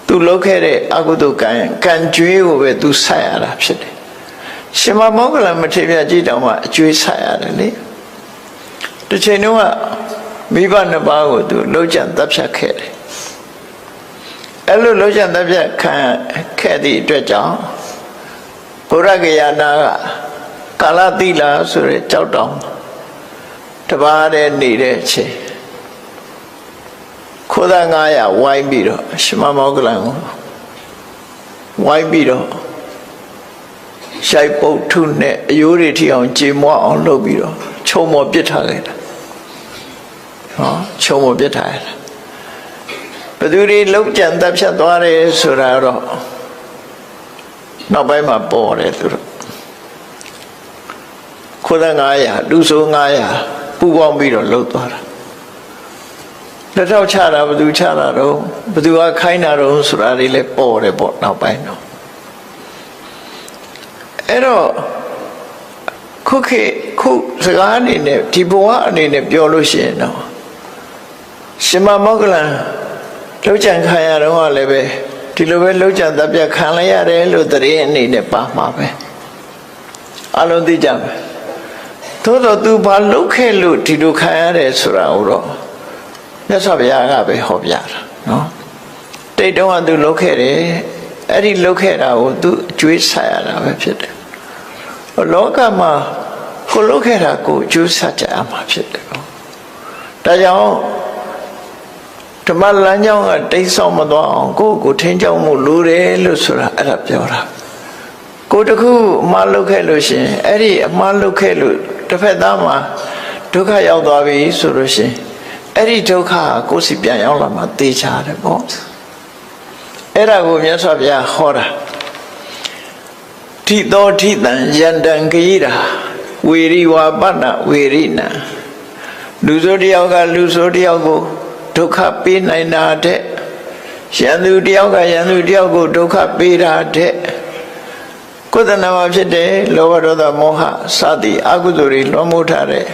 [SPEAKER 1] သူလှုပ်ခဲ့တဲ့အကုသိုလ်ကံကြွေးကိုပဲသူဆက်ရတာဖြစ်တယ်ရှင်မမောဂလမထေရကြီးတောင်မှအကျွေးဆက်ရတယ်လေတစ်ချိန်တုန်းကမိဘနှစ်ပါးကိုသူလှုပ်ချန်တပ်ဖြတ်ခဲ့တယ်အဲ့လိုလှုပ်ချန်တပ်ဖြတ်ခံခဲ့သည့်အတွက်ကြောင့်ဘုရားကယာနာကကာလတိလာဆိုတဲ့ကြောက်တောင်တပါးတဲ့နေတဲ့အချိန်ခိုးသား900ဝိုင်းပြီးတော့ရှင်မမောဂလန်ကိုဝိုင်းပြီးတော့ရှိုက်ပုတ်ထုနဲ့အယိုးတွေထီအောင်ကြေမွအောင်လုပ်ပြီးတော့ခြုံမော်ပစ်ထားလိုက်တာဟောခြုံမော်ပစ်ထားရတာဘယ်သူတွေလုံးကြံတပ်ဖြတ်သွားတယ်ဆိုတာတော့နောက်ပိုင်းမှာပေါ်တယ်သူတို့ခိုးသား900လူဆို900ပူပေါင်းပြီးတော့လှုပ်သွားတာလက်ထောက်ချတာဘယ်သူချတာတော့ဘယ်သူကခိုင်းတာတော့ဆိုတာတွေလည်းပေါ်တယ်ပေါ့နောက်ပိုင်းတော့အဲ့တော့ခုစကားအနေနဲ့ဒီဘဝအနေနဲ့ပြောလို့ရှိရင်တော့ရှင်မမောဂလန်လှုပ်ကြံခံရတော့လည်းပဲဒီလိုပဲလှုပ်ကြံတပ်ပြတ်ခံလိုက်ရတယ်လို့တရင်အနေနဲ့ပါမှာပဲအလုံးသိကြမယ်သို့တော့သူဘာလှုပ်ခဲ့လို့ဒီလိုခံရတယ်ဆိုတာကိုတော့မြတ်စွာဘုရားကပဲဟောပြတာနော်တိတ်တုန်းကသူလှုပ်ခဲ့တယ်အဲ့ဒီလှုပ်ခဲ့တာကိုသူအကျွေးဆက်ရတာပဲဖြစ်တယ်လောကမှာကိုလှုပ်ခဲ့တာကိုအကျွေးဆက်ကြရမှာဖြစ်တယ်ဒါကြောင့်ဓမ္မလမ်းကြောင်းကတိတ်ဆောက်မသွားအောင်ကိုထိန်းချောင်းမှုလိုတယ်လို့ဆိုတာအဲ့ဒါပြောတာကိုတခုအမှားလုပ်ခဲ့လို့ရှင်အဲ့ဒီအမှားလုပ်ခဲ့လို့တစ်ဖက်သားမှာဒုက္ခရောက်သွားပြီဆိုလို့ရှင်အဲ့ဒီဒုက္ခကိုစီပြန်ရောက်လာမှသိချတယ်ပေါ့အဲ့ဒါကိုမြတ်စွာဘုရားဟောတာထိသောထိတံယန္တံကိရာဝေရိဝါပနဝေရိနံလူဆိုတယောက်ကလူဆိုတယောက်ကိုဒုက္ခပေးနိုင်တာတဲ့ရန်သူတယောက်ကရန်သူတယောက်ကိုဒုက္ခပေးတာတဲ့ကိုယ်တဏ္ဍာမှာဖြစ်တဲ့လောဘဒေါသမောဟစသည်အကုသိုလ်တွေလွှမ်းမိုးထားတဲ့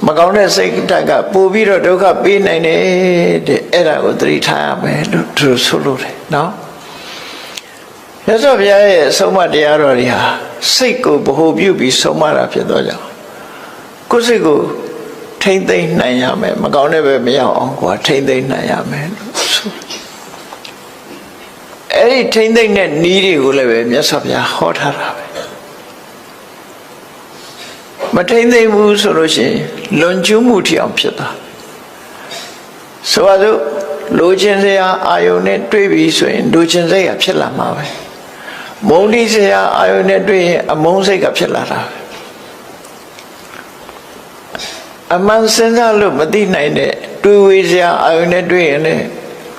[SPEAKER 1] မကောင်းတဲ့စိတ်ဓာတ်ကပို့ပြီးတော့ဒုက္ခပေးနိုင်တယ်တဲ့အဲ့ဒါကိုသတိထားရမယ်လို့သူဆိုလို့တယ်နော်ရသော်ဘုရားရဲ့ဆုံးမတရားတော်တွေဟာစိတ်ကိုဗဟုပြုပြီးဆုံးမတာဖြစ်တော့ကြောင့်ကိုယ်စိတ်ကိုထိမ့်သိမ့်နိုင်ရမယ်မကောင်းတဲ့ဘက်မရောက်အောင်ကိုယ်ထိမ့်သိမ့်နိုင်ရမယ်လို့ဆိုအဲ့ဒီထိမ့်သိမ့်တဲ့နည်းတွေကိုလည်းပဲမြတ်စွာဘုရားဟောထားတာပဲမထိမ့်သိမ့်ဘူးဆိုလို့ရှိရင်လွန်ကျူးမှုထီအောင်ဖြစ်သွားဆိုပါစို့လိုချင်စရာအာယုန်နဲ့တွေ့ပြီဆိုရင်လိုချင်စိတ်ကဖြစ်လာမှာပဲမုန်းတိစရာအာယုန်နဲ့တွေ့ရင်အမုန်းစိတ်ကဖြစ်လာတာပဲအမှန်စဉ်းစားလို့မသိနိုင်တဲ့တွေးဝေးစရာအာယုန်နဲ့တွေ့ရင်လည်း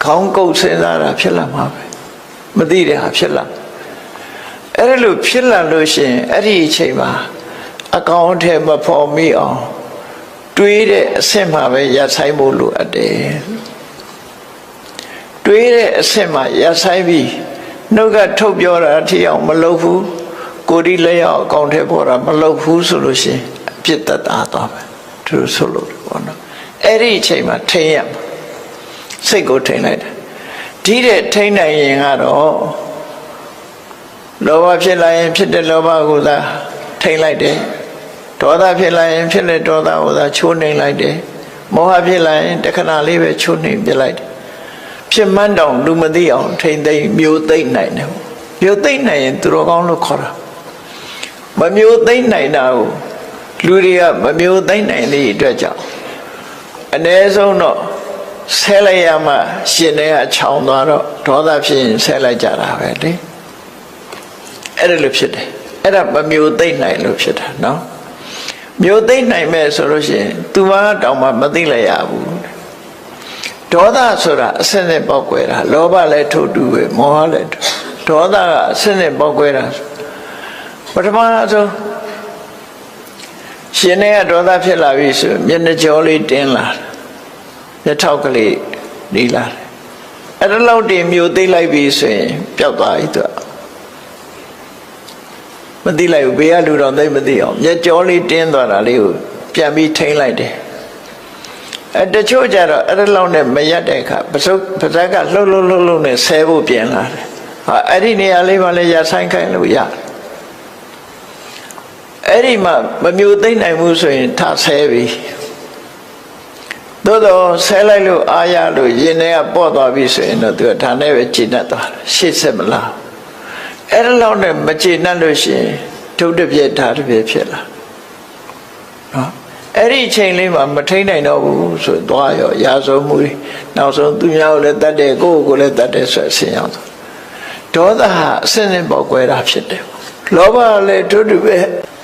[SPEAKER 1] ခေါင်းကုပ်စဉ်းစားတာဖြစ်လာမှာပဲမသိတဲ့ဟာဖြစ်လာ အဲ့ဒါလို့ဖြစ်လာလို့ရှိရင်အဲ့ဒီအချိန်မှာအကောင်အထည်မဖော်မိအောင်တွေးတဲ့အဆင့်မှာပဲရဆိုင်ဖို့လိုအပ်တယ်တွေးတဲ့အဆင့်မှာရဆိုင်ပြီးနှုတ်ကထုတ်ပြောတာအထီအောင်မလုပ်ဘူးကိုယ်ဒီလက်ရောက်အကောင်အထည်ပေါ်တာမလုပ်ဘူးဆိုလို့ရှိရင်အပြစ်သက်သာသွားမယ်သူဆိုလို့ပေါ့နော်အဲ့ဒီအချိန်မှာထိန်းရမှာစိတ်ကိုထိန်းလိုက်တယ်ဒီတဲ့ထိန်းနိုင်ရင်ကတော့လောဘဖြစ်လာရင်ဖြစ်တဲ့လောဘကိုသာထိန်းလိုက်တယ်ဒေါသဖြစ်လာရင်ဖြစ်တဲ့ဒေါသကိုသာချိုးနှိမ်လိုက်တယ်မောဟဖြစ်လာရင်တခဏလေးပဲချိုးနှိမ်ပြလိုက်တယ်ဖြစ်မှန်းတောင်လူမသိအောင်ထိမ့်သိမ့်မျိုးသိမ့်နိုင်တယ်မျိုးသိမ့်နိုင်ရင်သူတော်ကောင်းလို့ခေါ်တာမမျိုးသိမ့်နိုင်တာကိုလူတွေကမမျိုးသိမ့်နိုင်တဲ့အတွက်ကြောင့်အ ਨੇ ဆုံးတော့ဆဲလိုက်ရမှရှင်တွေကခြောင်သွားတော့ဒေါသဖြစ်ရင်ဆဲလိုက်ကြတာပဲလေအဲ့ဒါလို့ဖြစ်တယ်အဲ့ဒါမမျိုးသိမ့်နိုင်လို့ဖြစ်တာနော်မျိုးသိမ့်နိုင်မဲ့ဆိုလို့ရှိရင်သူမတောင်မှမသိလိုက်ရဘူးဒေါသဆိုတာအစနဲ့ပေါက်ကွဲတာလောဘလည်းထို့တူပဲမောဟလည်းဒေါသကအစနဲ့ပေါက်ကွဲတာပထမဆုံးရှင်တွေကဒေါသဖြစ်လာပြီဆိုမျက်နှာကြောလေးတင်းလာမျက်ထောက်ကလေးနေလာတယ်အဲ့ဒါလောက်တည်းမျိုးသိလိုက်ပြီဆိုရင်ပျောက်သွားပြီသူမသိလိုက်ဘူးဘေးကလူတော်သိမသိအောင်မျက်ကြောလေးတင်းသွားတာလေးကိုပြန်ပြီးထိန်းလိုက်တယ်တချို့ကြတော့အဲ့ဒါလောက်နဲ့မရက်တဲ့အခါပစုပါဇက်ကလှုပ်နဲ့ဆဲဖို့ပြန်လာတယ်ဟာအဲ့ဒီနေရာလေးမှလည်းရဆိုင်ခိုင်းလို့ရတယ်အဲ့ဒီမှာမမျိုးသိမ့်နိုင်ဘူးဆိုရင်ထဆဲပြီသို့တော့ဆဲလိုက်လို့အာရလို့ရင်ထဲကပေါ့သွားပြီဆိုရင်တော့သူကဒါနဲ့ပဲကျေနပ်သွားတယ်ရှေ့ဆက်မလားအဲ့ဒါလောက်နဲ့မကျေနပ်လို့ရှိရင်ဒုတစ်ပြည့်ဓာတ်တစ်ပြည့်ဖြစ်လာနော်အဲ့ဒီအချိန်လေးမှာမထိန်နိုင်တော့ဘူးဆိုသွားရောရာဇဝမှုနောက်ဆုံးသူများကိုလည်းတတ်တယ်ကိုယ့်ကိုယ်လည်းတတ်တယ်ဆိုအစဉ်ရောက်သွားဒေါသဟာအစဉ်စဉ်ပေါက်ကွဲတာဖြစ်တယ်လောဘလည်းတို့တူပဲ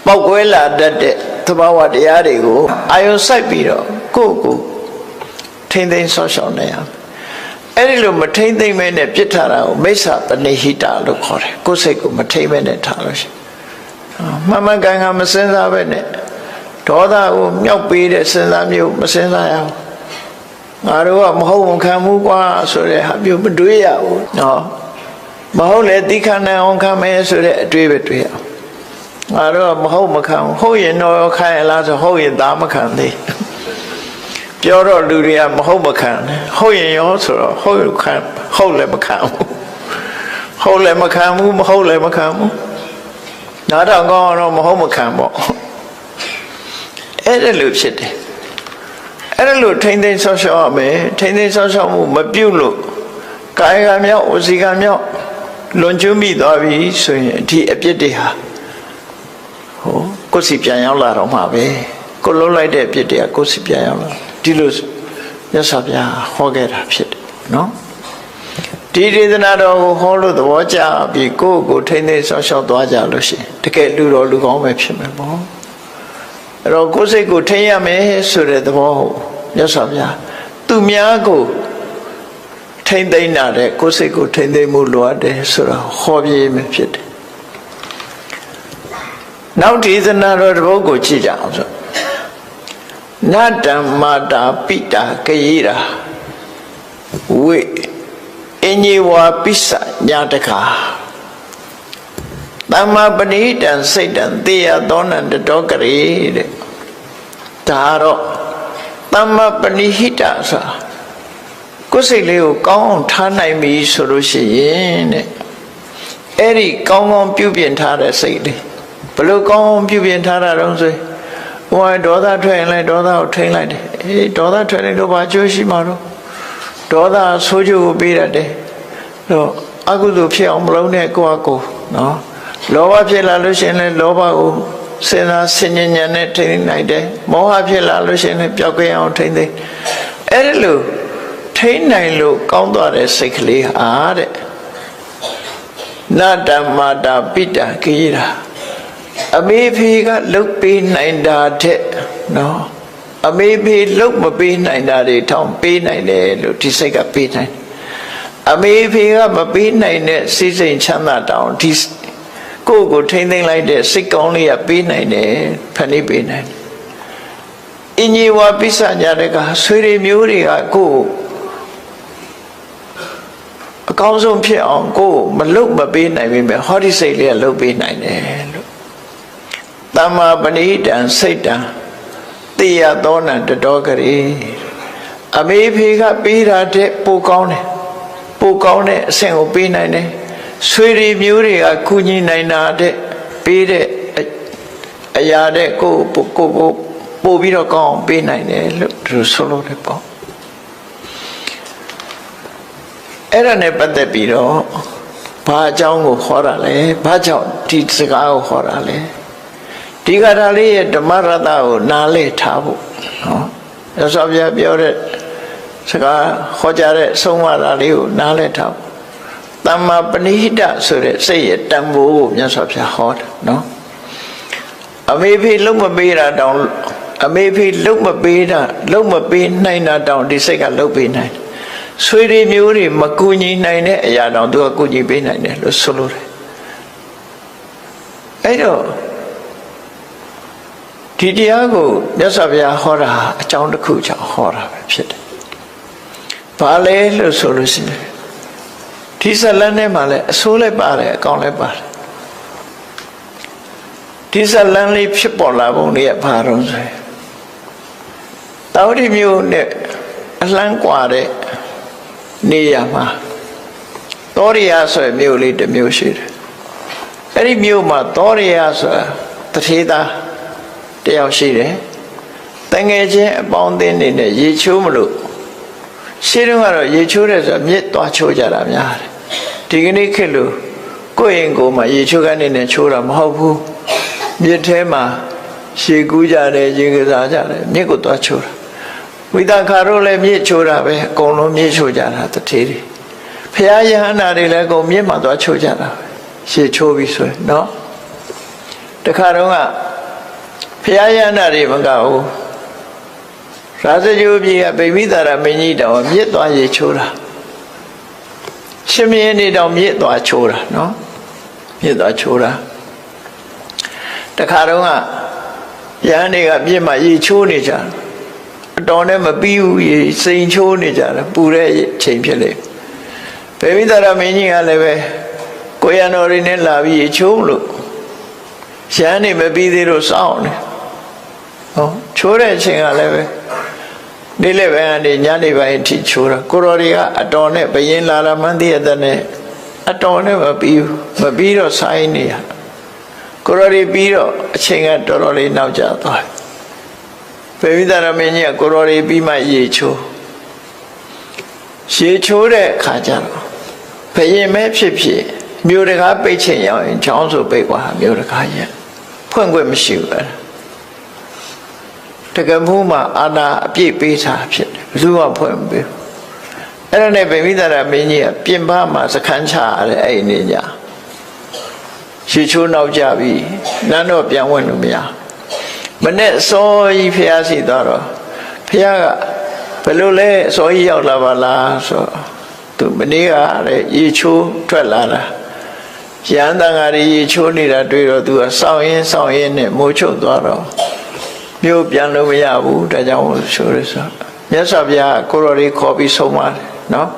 [SPEAKER 1] ပေါက်ကွဲလာတတ်တဲ့သဘာဝတရားတွေကိုအာယုံစိုက်ပြီးတော့ကိုယ့်ကိုထိမ့်သိမ်းဆော့ရှောင်နေရအဲ့ဒီလိုမထိမ့်သိမ့်မဲနဲ့ပြစ်ထားတာကိုမိစ္ဆာပနိဟိတလို့ခေါ်တယ်ကိုယ်စိတ်ကိုမထိမ့်မဲနဲ့ထားလို့ရှိမှန်မှန်ကန်ကန်မစင်စားပဲနဲ့ဒေါသကိုမြောက်ပေးတဲ့စဉ်းစားမျိုးမစဉ်းစားရအောင်ငါတို့ကမဟုတ်မခံဘူးကွာဆိုတဲ့ဟာမျိုးမတွေးရဘူးနော်မဟုတ်လေတိခဏအောင်ခံမယ်ဆိုတဲ့အတွေးပဲတွေးရအောင်ငါတို့ကမဟုတ်မခံဘူးဟုတ်ရင်တော့ခံရလားဆိုဟုတ်ရင်သားမခံသေးပြောတော့လူတွေကမဟုတ်မခံဟုတ်ရင်ရောဆိုတော့ဟုတ်ခံဟုတ်လည်းမခံဘူးဟုတ်လည်းမခံဘူးမဟုတ်လည်းမခံဘူးနားတော့ကောင်းတော့မဟုတ်မခံပေါ့အဲ့ဒါလို့ဖြစ်တယ်အဲ့ဒါလို့ထိမ့်သိမ်းဆော့ရှော့ရမယ်ထိမ့်သိမ်းဆော့ရှော့မှုမပြုတ်လို့ကာယကမြောက်ဝစီကမြောက်လွန်ကျွမိသွားပြီဆိုရင်ဒီအပြစ်တွေဟာဟိုကိုယ်စီပြန်ရောက်လာတော့မှာပဲကိုလုံးလိုက်တဲ့အပြစ်တွေကကိုယ်စီပြန်ရောက်လာဒီလိုမြတ်စွာဘုရားဟောခဲ့တာဖြစ်တယ်နော်ဒီဒေသနာတော်ကိုဟောလို့သဘောကျပြီးကိုယ့်ကိုထိမ့်သိမ်းဆော့ရှော့သွားကြလို့ရှိရင်တကယ်လူတော်လူကောင်းပဲဖြစ်မယ်ပေါ့အဲ့တော့ကိုယ်စိတ်ကိုထိန်းရမယ်ဆိုတဲ့သဘောကိုမြတ်စွာဘုရားသူများကိုထိန်းသိမ်းတာတဲ့ကိုယ်စိတ်ကိုထိန်းသိမ်းမှုလိုအပ်တယ်ဆိုတာဟောပြမယ်ဖြစ်တယ်နောက်ဒေသနာတော်တစ်ပုဒ်ကိုကြည့်ကြအောင်ဆိုနတ္တမာတာပိတာကယေရာဝိအညေဝါပိစညာတကာသမ္မာပဏိတံစိတ်တံသေယသောနံတတောကရေတဲ့ဒါတော့သမ္မာပဏိဟိတဆိုကိုယ်စိတ်လေးကိုကောင်းအောင်ထားနိုင်ပြီဆိုလို့ရှိရင်တဲ့အဲ့ဒီကောင်းကောင်းပြုပြင်ထားတဲ့စိတ်လေးဘလို့ကောင်းကောင်းပြုပြင်ထားတာတော့ဆိုဟိုဒေါသထွက်ရင်လည်းဒေါသကိုထိန်းလိုက်တယ်အေးဒေါသထွက်နေတော့ဘာကျိုးရှိမှာတော့ဒေါသဆိုးကျိုးကိုပေးရတယ်တော့အကုသိုလ်ဖြစ်အောင်မလုပ်နဲ့ကိုယ့်အကိုနော်လောဘဖြစ်လာလို့ရှိရင်လည်းလောဘကိုစဉ်းစားဆင်ញဉာဏ်နဲ့ထိန်းနိုင်တယ်မောဟဖြစ်လာလို့ရှိရင်လည်းပျောက်ကင်းအောင်ထိန်းသိမ်းအဲ့ဒါလို့ထိန်းနိုင်လို့ကောင်းသွားတဲ့စိတ်ကလေးဟာတဲ့နတ္တမာတာပိတာကိရာအမေဖေကလုတ်ပေးနိုင်တာတဲ့နော်အမေဖေလုတ်မပေးနိုင်တာတွေထောင်ပေးနိုင်တယ်လို့ဒီစိတ်ကပေးနိုင်အမေဖေကမပေးနိုင်တဲ့စိတ်စိမ်ချမ်းသာတောင်ဒီ ကိုယ့်ကိုထိမ့်သိမ့်လိုက်တဲ့စိတ်ကောင်းလေးကပေးနိုင်တယ်ဖန်တီးပေးနိုင်တယ်အင်ကြီးဝါပိဿညာတကဆွေတွေမျိုးတွေကကိုယ့်အကောင်းဆုံးဖြစ်အောင်ကိုယ်မလုပ်မပေးနိုင်ပေမဲ့ဟောဒီစိတ်လေးကလုပ်ပေးနိုင်တယ်လို့တမ္မာပဏိတံစိတ်တံတေယသောနံတတော်ကလေးအမေဖေကပေးတာတဲ့ပိုကောင်းတယ်ပိုကောင်းတဲ့အဆင့်ကိုပေးနိုင်တယ်ဆွေတွေမျိုးတွေကကုညီနိုင်တာတဲ့ပေးတဲ့အရာတဲ့ကိုပို့ပြီးတော့ကောင်းအောင်ပေးနိုင်တယ်လို့သူဆိုလို့တယ်ပေါ့အဲ့ဒါနဲ့ပတ်သက်ပြီးတော့ဘာအကြောင်းကိုခေါ်တာလဲဘာကြောင့်ဒီစကားကိုခေါ်တာလဲဒီကထာလေးရဲ့ဓမ္မရတ္တကိုနားလည်ထားဖို့နော်ရသော်ပြပြောတဲ့စကားခေါ်ကြတဲ့ဆုံးမတာလေးကိုနားလည်ထားဖို့တမ္မာပဏိဟိတဆိုတဲ့စိတ်ရဲ့တန်ဖိုးကိုမြတ်စွာဘုရားဟောတာနော်အမေဖေလုံးမပေးတာတောင်အမေဖေလုံးမပေးတာလုံးမပေးနိုင်တာတောင်ဒီစိတ်ကလုံးပေးနိုင်တယ်ဆွေတွေမျိုးတွေမကူညီနိုင်တဲ့အရာတောင်သူကကူညီပေးနိုင်တယ်လို့ဆိုလိုတယ်အဲ့တော့ဒီတရားကိုမြတ်စွာဘုရားဟောတာအကြောင်းတစ်ခုကြောင့်ဟောတာပဲဖြစ်တယ်ဘာလဲလို့ဆိုလို့ရှိရင်ဒီဇလန်ထဲမှာလည်းအဆိုးလည်းပါတယ်အကောင်းလည်းပါတယ်ဒီဇလန်လေးဖြစ်ပေါ်လာပုံလေးကဘာတော့ဆိုရင်တောဝတိမျိုးနဲ့အလှမ်းกว่าတဲ့နေရမှာသောရိယဆိုတဲ့မြို့လေးတစ်မြို့ရှိတယ်အဲ့ဒီမြို့မှာသောရိယဆိုတာတထေသားတယောက်ရှိတယ်တငယ်ချင်းအပေါင်းအသင်းတွေနဲ့ရေချိုးမလို့ရှင်းတော့ကတော့ရေချိုးတယ်ဆိုတာမြစ်သွားချိုးကြတာများတယ်ဒီကနေ့ခေတ်လို့ကိုယ့်ရင်ကိုယ်မှာရေချိုးကနေနဲ့ချိုးတာမဟုတ်ဘူးမြစ်ထဲမှာရှည်ကူးကြတယ်ရေကစားကြတယ်မြစ်ကိုသွားချိုးတာဝိသခါတို့လည်းမြစ်ချိုးတာပဲအကုန်လုံးမြစ်ချိုးကြတာတထေးတွေဖရာယဟန္တာတွေလည်းအကုန်မြစ်မှာသွားချိုးကြတာပဲရှည်ချိုးပြီးဆိုရင်နော်တခါတော့ကဖရာယဟန္တာတွေမကဘူးရာဇဂိုပြည်ကဗိမိသာရမင်းကြီးတောင်မြစ်သွားရေချိုးတာရှင်မင်းနေတောင်မြစ်သွားချိုးတာနော်မြစ်သွားချိုးတာတခါတော့ကယဟန်တွေကမြစ်မှာရေချိုးနေကြအတော်နဲ့မပြီးဘူးရေစိန်ချိုးနေကြတယ်ပူတဲ့ချိန်ဖြစ်လေဗိမိသာရမင်းကြီးကလည်းပဲကိုရံတော်တွေနဲ့လာပြီးရေချိုးလို့ယဟန်တွေမပြီးသေးလို့စောင့်နေဟောချိုးတဲ့အချိန်ကလည်းပဲနေ့လည်းပဲအနေညနေပိုင်းထိချိုးတာကိုတော်တွေကအတော်နဲ့ဘယင်းလာလာမှန်းသိရတဲ့နဲ့အတော်နဲ့မပြီးတော့ဆိုင်းနေရကိုတော်တွေပြီးတော့အချိန်ကတော်တော်လေးနောက်ကျသွားတယ်ဗေမိသာရမင်းကြီးကကိုတော်တွေပြီးမှရေချိုးတဲ့အခါကျတော့ဘယင်းမဲဖြစ်ဖြစ်မြို့တကားပိတ်ချင်ရောက်ရင်ချောင်းဆိုပိတ်သွားမြို့တကားရဲ့ဖွင့်ခွင့်မရှိဘူးတကယ်မှုမှာအာနာအပြည့်ပေးတာဖြစ်တယ်ဘယ်သူမှဖွင့်မပေးဘူးအဲ့ဒါနဲ့ဗေမိသာရမင်းကြီးကပြင်ပမှာစခန်းချရတယ်အဲ့ဒီညရေချိုးနောက်ကြပြီနန်းတော့ပြန်ဝင်လို့မရမနဲ့စောကြီးဖះစီသွားတော့ဖះကဘယ်လိုလဲစောကြီးရောက်လာပါလားဆိုသူမနေ့ကလည်းရေချိုးထွက်လာတာရဟန်းတန်ဃာတွေရေချိုးနေတာတွေ့တော့သူကစောင့်ရင်းနဲ့မိုးချုပ်သွားတော့မြို့ပြန်လို့မရဘူးဒါကြောင့်ဆိုရဆိုမြတ်စွာဘုရားကိုရော်လေးခေါ်ပြီးဆုံးပါတယ်နော်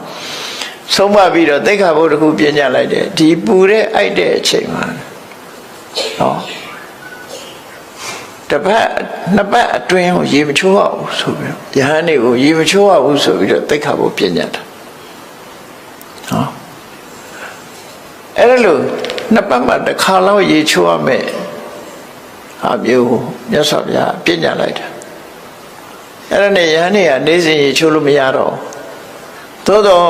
[SPEAKER 1] ဆုံးမပြီးတော့သိက္ခာပုဒ်တစ်ခုပြညတ်လိုက်တယ်ဒီပူတဲ့အိုက်တဲ့အချိန်မှာနော်တစ်ပတ်နှစ်ပတ်အတွင်းကိုရေမချိုးရဘူးဆိုပြီးယဟန်တွေကိုရေမချိုးရဘူးဆိုပြီးတော့သိက္ခာပုဒ်ပြညတ်တာနော်အဲ့ဒါလို့နှစ်ပတ်မှတစ်ခါလောက်ရေချိုးရမယ်ဟာမျိုးမြတ်စွာဘုရားပြညတ်လိုက်တာအဲ့ဒါနဲ့ယဟန်တွေကနေ့စဉ်ရေချိုးလို့မရတော့သို့တော့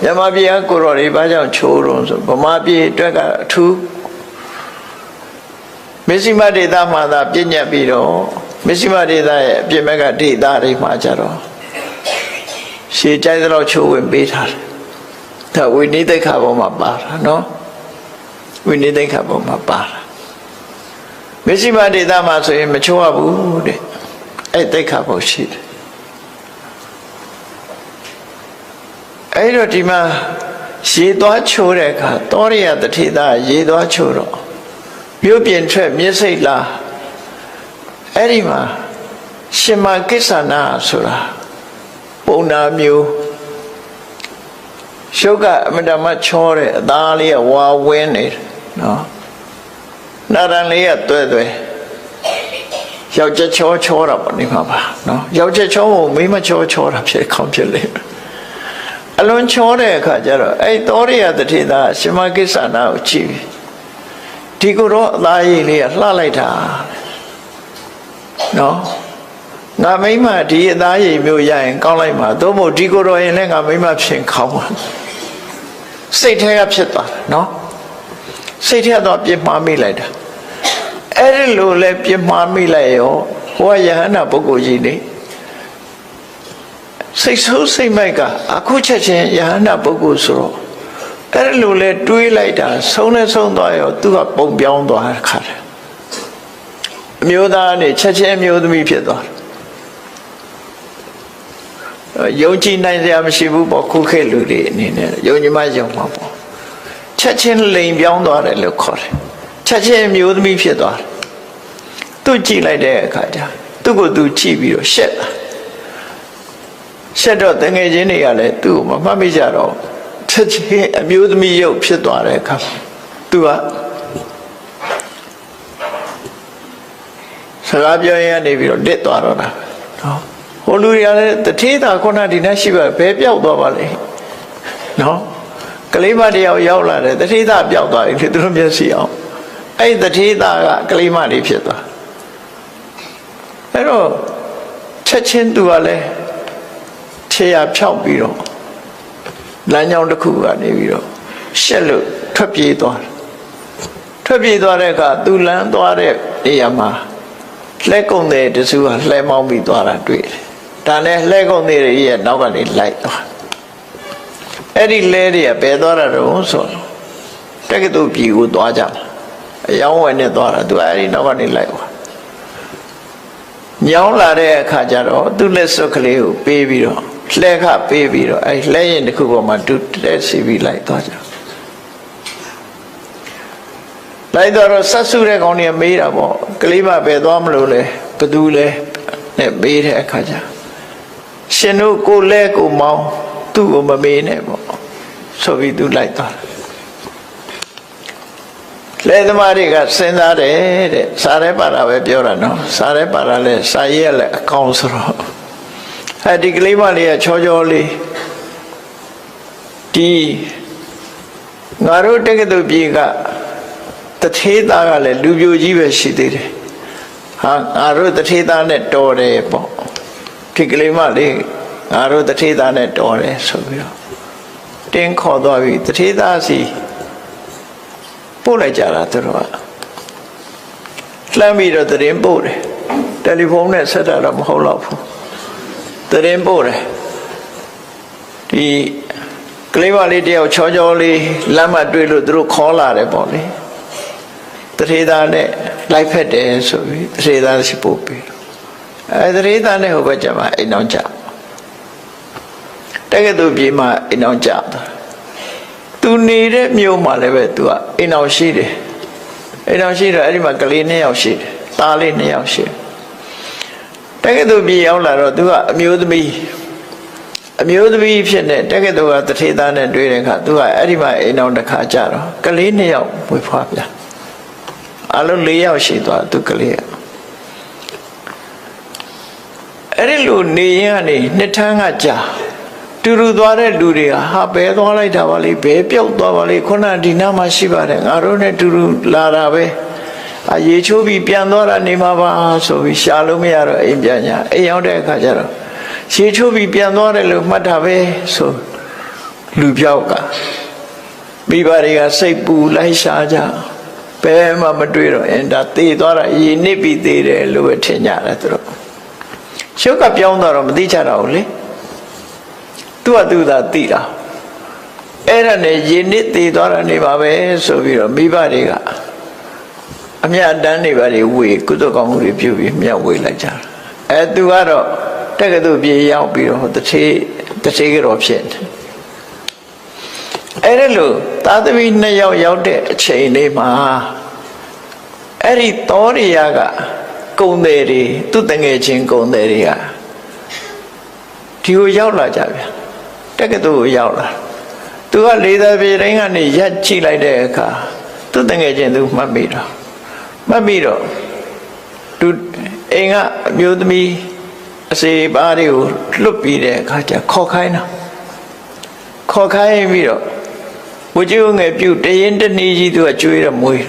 [SPEAKER 1] မြမပြည်ကကိုတော်တွေဘာကြောင့်ချိုးတော့ဆိုဗမာပြည်အတွက်ကအထူးမစ္စည်းမဒေသမှာသာပြညတ်ပြီးတော့မစ္စည်းမဒေသရဲ့အပြစ်မဲ့ကဒေသတွေမှာကြတော့ရှေးကြိုက်တော့ချိုးဝင်ပေးထားတယ်ဒါဝိနည်းသိက္ခာပေါ်မှာပါတာနော်ဝိနည်းသိက္ခာပေါ်မှာပါတာမစ္စည်းမဒေသမှာဆိုရင်မချိုးရဘူးတဲ့အဲ့သိက္ခာပေါ်ရှိတယ်အဲ့တော့ဒီမှာရေသွားချိုးတဲ့အခါသောရိယတထေသားရေသွားချိုးတော့ မြို့ပြင်ထွက်မျက်စိတ်လားအဲ့ဒီမှာရှင်မကိစ္ဆနာဆိုတာပုံနာမျိုးရှုပ်ကအမတမချောတဲ့အသားလေးကဝါဝင်းနေတယ်နော်နာရန်လေးကတွဲတွဲယောက်ျားချောချောတာပေါ့နေမှာပါနော်ယောက်ျားချောကိုမိန်းမချောချောတာဖြစ်ခေါင်းဖြစ်လိမ့်မယ်အလွန်ချောတဲ့အခါကျတော့အဲ့သောရိယတထေသာရှင်မကိစ္ဆနာကိုကြည့်ပြီးဒီကိုတော့အသားရည်လေးကလှလိုက်တာနော်ငါမိမဒီအသားရည်မျိုးရရင်ကောင်းလိုက်မှာသို့မဟုတ်ဒီကိုတော့ရင်လည်းငါမိမဖြစ်ခေါင်းပါစိတ်ထဲကဖြစ်သွားတယ်နော်စိတ်ထဲတော့ပြစ်မှားမိလိုက်တာအဲ့ဒီလိုလဲပြစ်မှားမိလိုက်ရောဟိုကယဟန္တာပုဂ္ဂိုလ်ကြီးနေစိတ်ဆိုးစိတ်မိုက်ကအခုချက်ချင်းယဟန္တာပုဂ္ဂိုလ်ဆိုတော့အဲ့ဒီလိုလဲတွေးလိုက်တာဆုံးနဲ့ဆုံးသွားရောသူကပုံပြောင်းသွားတဲ့ခါတယ်အမျိုးသားနဲ့ချက်ချင်းအမျိုးသမီးဖြစ်သွားတယ်ယုံကြည်နိုင်စရာမရှိဘူးပေါ့ခုခေတ်လူတွေအနေနဲ့ယုံကြည်မှယုံမှာပေါ့ချက်ချင်းလိန်ပြောင်းသွားတယ်လို့ခေါ်တယ်ချက်ချင်းမျိုးသမီးဖြစ်သွားတယ်သူကြည့်လိုက်တဲ့အခါကျသူ့ကိုသူကြည့်ပြီးတော့ရှက်တာရှက်တော့တငယ်ချင်းတွေကလည်းသူ့ကိုမမှတ်မိကြတော့ချက်ချင်းအမျိုးသမီးရုပ်ဖြစ်သွားတဲ့အခါသူကစကားပြောရင်ကနေပြီးတော့တစ်သွားတော့တာနော်ဟိုလူတွေကလည်းတထေးသာခုနဒီနေ့ရှိပါဘယ်ပြောက်သွားပါလဲနော်ကလေးမတယောက်ရောက်လာတယ်တထေးသာပြောက်သွားပြီသူတို့မျက်စိအောင်အဲ့တထေးသာကကလေးမလေးဖြစ်သွားအဲ့တော့ချက်ချင်းသူကလည်းခြေရဖြောက်ပြီးတော့လမ်းကြောင်းတစ်ခုကနေပြီးတော့ရှက်လို့ထွက်ပြေးသွားတယ်ထွက်ပြေးသွားတဲ့အခါသူလမ်းသွားတဲ့နေရာမှာလှဲကုန်တဲ့တစုကလှဲမောင်းပြီးသွားတာတွေ့တယ်ဒါနဲ့လှဲကုန်တဲ့ရဲ့နောက်ကနေလိုက်သွားအဲ့ဒီလဲတွေကဘယ်သွားတာတော့ဆိုတက္ကသိုလ်ပြည်ကိုသွားကြမှာအယောင်းဝယ်နဲ့သွားတာသူအဲ့ဒီနောက်ကနေလိုက်သွားညောင်းလာတဲ့အခါကျတော့သူ့လက်စွပ်ကလေးကိုပေးပြီးတော့လှဲခပေးပြီးတော့အဲ့လှဲရင်တစ်ခုပေါ်မှာသူတက်စီပြီးလိုက်သွားကြလိုက်တော့ဆက်စုတဲ့ကောင်တွေမေးတာပေါ့ကလေးမပဲသွားမလို့လဲဘသူလဲနဲ့မေးတဲ့အခါကျရှင်တို့ကိုလဲကိုမောင်းသူ့ကိုမမေးနဲ့ပေါ့ဆိုပြီးသူလိုက်သွားလဲသမားတွေကစဉ်းစားတယ်တဲ့စားရဲပါတာပဲပြောတာနော်စားရဲပါတာလဲစာရေးရလဲအကောင်ဆိုတော့အဲဒီကလေးမလေးကချောချောလေးဒီငါတို့တက္ကသိုလ်ပြည်ကတထေးသားကလည်းလူပြိုကြီးပဲရှိသေးတယ်ဟာငါတို့တထေးသားနဲ့တော်တယ်ပေါ့ဒီကလေးမလေးငါတို့တထေးသားနဲ့တော်တယ်ဆိုပြီးတော့တင်းခေါ်သွားပြီတထေးသားစီပို့လိုက်ကြတာသူတို့ကလှမ်းပြီးတော့သတင်းပို့တယ်တယ်လီဖုန်းနဲ့ဆက်တာတော့မဟုတ်တော့ဘူးသတင်းပို့တယ်ဒီကလေးမလေးတယောက်ချောချောလေးလမ်းမတွေ့လို့သူတို့ခေါ်လာတယ်ပေါ့လေတထေးသားနဲ့လိုက်ဖက်တယ်ဆိုပြီးတထေးသားရှိပို့ပြီးတထေးသားနဲ့ဟိုဘက်ကျမှအိမ်အောင်ကြတက္ကသိုလ်ပြည်မှာအိမ်အောင်ကြတာသူနေတဲ့မြို့မှာလည်းပဲသူကအိမ်အောင်ရှိတယ်အိမ်အောင်ရှိတော့အဲ့ဒီမှာကလေး2ယောက်ရှိတယ်သားလေး2ယောက်ရှိတယ်တက္ကသိုလ်ပြည်ရောက်လာတော့သူကအမျိုးသမီးဖြစ်နေတက္ကသိုလ်ကတထေးသားနဲ့တွေ့တဲ့အခါသူကအဲ့ဒီမှာအိမ်အောင်တစ်ခါကြတော့ကလေး2ယောက်ဝေဖွားပြန်အလုံး4ယောက်ရှိသွားသူကလေးကအဲ့ဒီလိုနေရင်ကနေနှစ်ထန်းကကြာတူတူသွားတဲ့လူတွေကဟာဘဲသွားလိုက်တာပါလေဘဲပြောက်သွားပါလေခုနဒီနားမှာရှိပါတယ်ငါတို့နဲ့တူတူလာတာပဲရေချိုးပြီးပြန်သွားတာနေမှာပါဆိုပြီးရှာလို့မရတော့အိမ်ပြန်ညာအိမ်ရောက်တဲ့အခါကျတော့ရေချိုးပြီးပြန်သွားတယ်လို့မှတ်တာပဲဆိုလူပြောက်ကမိဘတွေကစိတ်ပူလိုက်ရှာကြဘယ်မှမတွေ့တော့အင်းဒါသေသွားတာရေနစ်ပြီးသေးတယ်လို့ပဲထင်ကြတယ်သူတို့ရှုပ်ကပြောင်းတော့မသိကြတော့ဘူးလေသူကသူသာသိတာအဲ့ဒါနဲ့ရေနစ်သေးသွားတာနေပါပဲဆိုပြီးတော့မိဘတွေကအမြတ်တမ်းတွေပါတွေဝေကုသကောင်းမှုတွေပြုပြီးမြတ်ဝေလိုက်ကြတာသူကတော့တက္ကသိုလ်ပြေရောက်ပြီးတော့တထေးကတော့ဖြစ်တယ်အဲ့ဒါလို့သားသမီး2ယောက်ရောက်တဲ့အချိန်လေးမှာ အဲ့ဒီသောရိယကကုံတယ်တွေသူတငယ်ချင်းကုံတယ်တွေကဒီကိုရောက်လာကြဗျာတက္ကသိုလ်ကိုရောက်လာသူကလေသာပြေတိုင်းကနေရက်ချိလိုက်တဲ့အခါသူတငယ်ချင်းသူမှတ်မိတော့သူအိမ်ကအမျိုးသမီးအစေပါးတွေကိုလွတ်ပြီးတဲ့အခါကျခေါ်ခိုင်းပြီးတော့ဝကြိုးငယ်ပြုတ်တရင်တနည်းကြီးသူကကျွေးရမွေး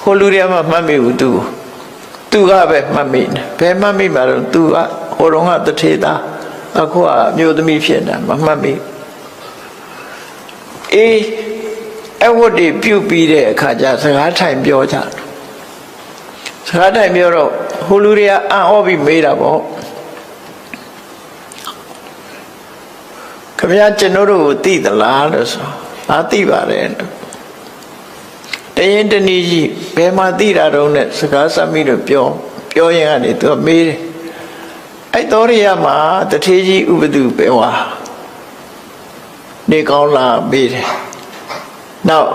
[SPEAKER 1] ဟိုလူတွေကမှမှတ်မိဘူးသူကပဲမှတ်မိတယ်ဘယ်မှတ်မိမှာတော့သူကဟိုတုန်းကတထေသားအခုကအမျိုးသမီးဖြစ်နေတာမမှတ်မိအေးအဝတ်တွေပြုတ်ပြီးတဲ့အခါကျစကားထိုင်ပြောကြစကားထိုင်ပြောတော့ဟိုလူတွေကအံ့ဩပြီးမေးတာပေါ့ခင်ဗျားကျွန်တော်တို့ကိုသိသလားလို့ဆိုသိပါတယ်တရင်တနည်းကြီးဘယ်မှာသိတာတော့နဲ့စကားဆက်ပြီးတော့ပြောရင်ကနေသူကမေးတယ်အဲ့သောရိယမှာတထေးကြီးဥပဒုပဲဝါနေကောင်းလာမေးတယ်နောက်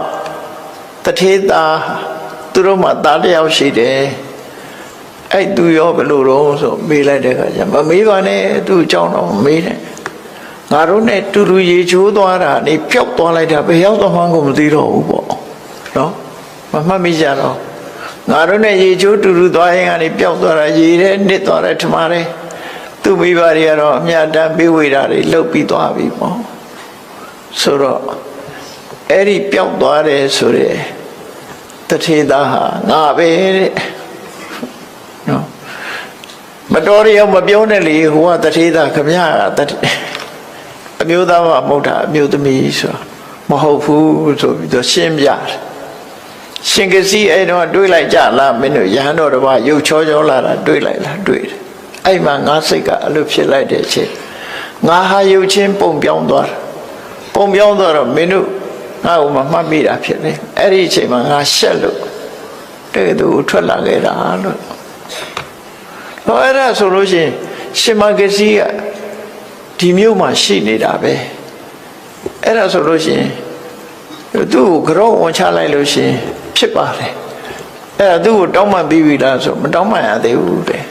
[SPEAKER 1] တထေးသားသူတို့မှသားတစ်ယောက်ရှိတယ်အဲ့သူရောဘယ်လိုတော့ဆိုမေးလိုက်တဲ့အခါကျမမေးပါနဲ့သူ့အကြောင်းတော့မေးတယ်ငါတို့နဲ့တူတူရေချိုးသွားတာနေပျောက်သွားလိုက်တာဘယ်ရောက်သွားမှန်းကိုမသိတော့ဘူးပေါ့နော်မမှတ်မိကြတော့ငါတို့နဲ့ရေချိုးတူတူသွားရင်ကနေပျောက်သွားတာရေထဲနစ်သွားတယ်ထမတယ်သူ့မိဘတွေကတော့အမြတ်တမ်းပေးဝေတာတွေလှုပ်ပြီးသွားပြီပေါ့ဆိုတော့အဲ့ဒီပျောက်သွားတယ်ဆိုတဲ့တထေသားဟာငါပဲတဲ့နော်မတော်ရအောင်မပြောနဲ့လေဟိုကတထေသားခမရအမျိုးသားမဟုတ်တာအမျိုးသမီးဆိုမဟုတ်ဘူးဆိုပြီးတော့ရှင်းပြတယ်ရှင်ကစီအဲ့တော့တွေးလိုက်ကြလားမင်းတို့ရဟန်းတော်တစ်ပါးရုပ်ချောလာတာတွေးလိုက်လားတွေးတယ်အဲ့မှာငါစိတ်ကအလိုဖြစ်လိုက်တဲ့အချိန်ငါဟာရုပ်ချင်းပုံပြောင်းသွားတော့မင်းတို့ငါ့ကိုမမှတ်မိတာဖြစ်တယ်အဲ့ဒီအချိန်မှာငါရှက်လို့တကယ်သူထွက်လာခဲ့တာလို့ဟောအဲ့ဒါဆိုလို့ရှိရင်ရှင်မဂစီကဒီမျိုးမှာရှိနေတာပဲအဲ့ဒါဆိုလို့ရှိရင်သူ့ကိုကြောဝန်ချလိုက်လို့ရှိရင်ဖြစ်ပါတယ်အဲ့ဒါသူ့ကိုတောင်းပန်ပြီးပြီလားဆိုမတောင်းပန်ရသေးဘူးတဲ့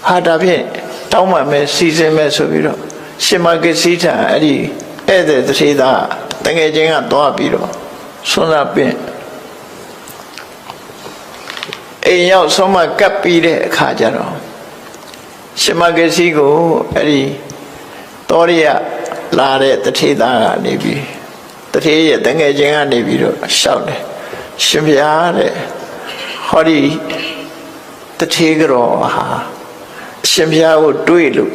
[SPEAKER 1] ဟာဒါဖြင့်တောင်းပန်မယ်စီစဉ်မယ်ဆိုပြီးတော့ရှင်မဂစီထံအဲ့ဒီဧည့်သည်တထေသားတငယ်ချင်းကသွားပြီးတော့ဆွမ်းသာပင်အိမ်ရောက်ဆုံးမကပ်ပြီးတဲ့အခါကျတော့ရှင်မဂစီကိုအဲ့ဒီသောရိယလာတဲ့တထေသားကနေပြီးတထေရဲ့တငယ်ချင်းကနေပြီးတော့ရှောက်တယ်ရှင်ဗျာတဲ့ဟောဒီတထေကတော့ဟာရှင်ဗျာကိုတွေးလို့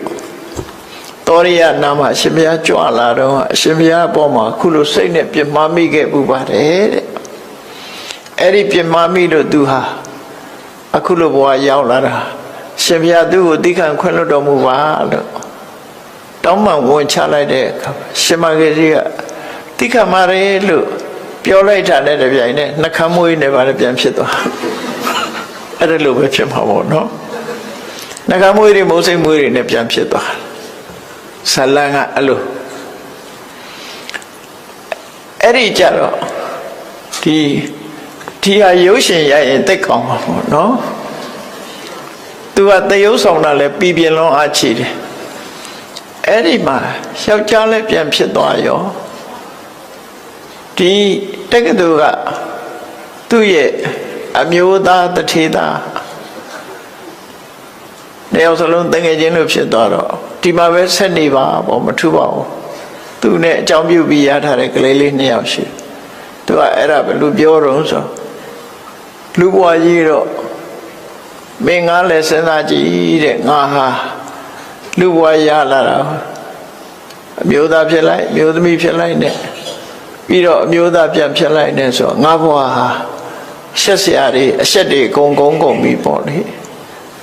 [SPEAKER 1] သောရိယနာမရှင်ဗျာကြွလာတော့အရှင်ဗျာအပေါ်မှာခုလိုစိတ်နဲ့ပြမမိခဲ့ပူပါတယ်တဲ့အဲ့ဒီပြမမိလို့သူဟာအခုလိုဘဝရောက်လာတာရှင်ဗျာသူ့ကိုသိခံခွင့်လွှတ်တော်မူပါလို့တောင်းပန်ဝန်ချလိုက်တဲ့အခါရှင်မဂေစီကသိခံပါတယ်လို့ပြောလိုက်တာနဲ့တပြိုင်နက်နှခမ်းမွေးနေပါလေပြန်ဖြစ်သွားအဲ့ဒါလိုပဲဖြစ်မှာပေါ့နော်နှခမ်းမွေးတွေမိုးစိမ်မွေးတွေနဲ့ပြန်ဖြစ်သွားဇလန်ကအဲ့လိုအဲ့ဒီကြတော့ဒီဟာရုပ်ရှင်ရရင်သိကောင်းမှာပေါ့နော်သူကသရုပ်ဆောင်တာလဲပြည်ပြင်းလုံးအားချီတယ်အဲ့ဒီမှာယောက်ျားလည်းပြန်ဖြစ်သွားရောဒီတက္ကသိုလ်ကသူ့ရဲ့အမျိုးသားတထေသားတယောက်စလုံးတငယ်ချင်းလို့ဖြစ်သွားတော့ဒီမှာပဲဆက်နေပါပေါ့မထူပါဘူးသူနဲ့အကြောင်းပြုပြီးရထားတဲ့ကလေးလေး2ယောက်ရှိသူကအဲ့ဒါဘယ်လိုပြောတော့ဆိုလူဘွားကြီးတော့မင်းငါလည်းစဉ်းစားကြည့်တဲ့ငါဟာလူဘွားရလာတာအမျိုးသားဖြစ်လိုက်အမျိုးသမီးဖြစ်လိုက်နဲ့ပြီးတော့အမျိုးသားပြန်ဖြစ်လိုက်နဲ့ဆိုငါဘွားဟာရှက်စရာတွေအရှက်တွေအကုန်ပြီးပေါ့လေ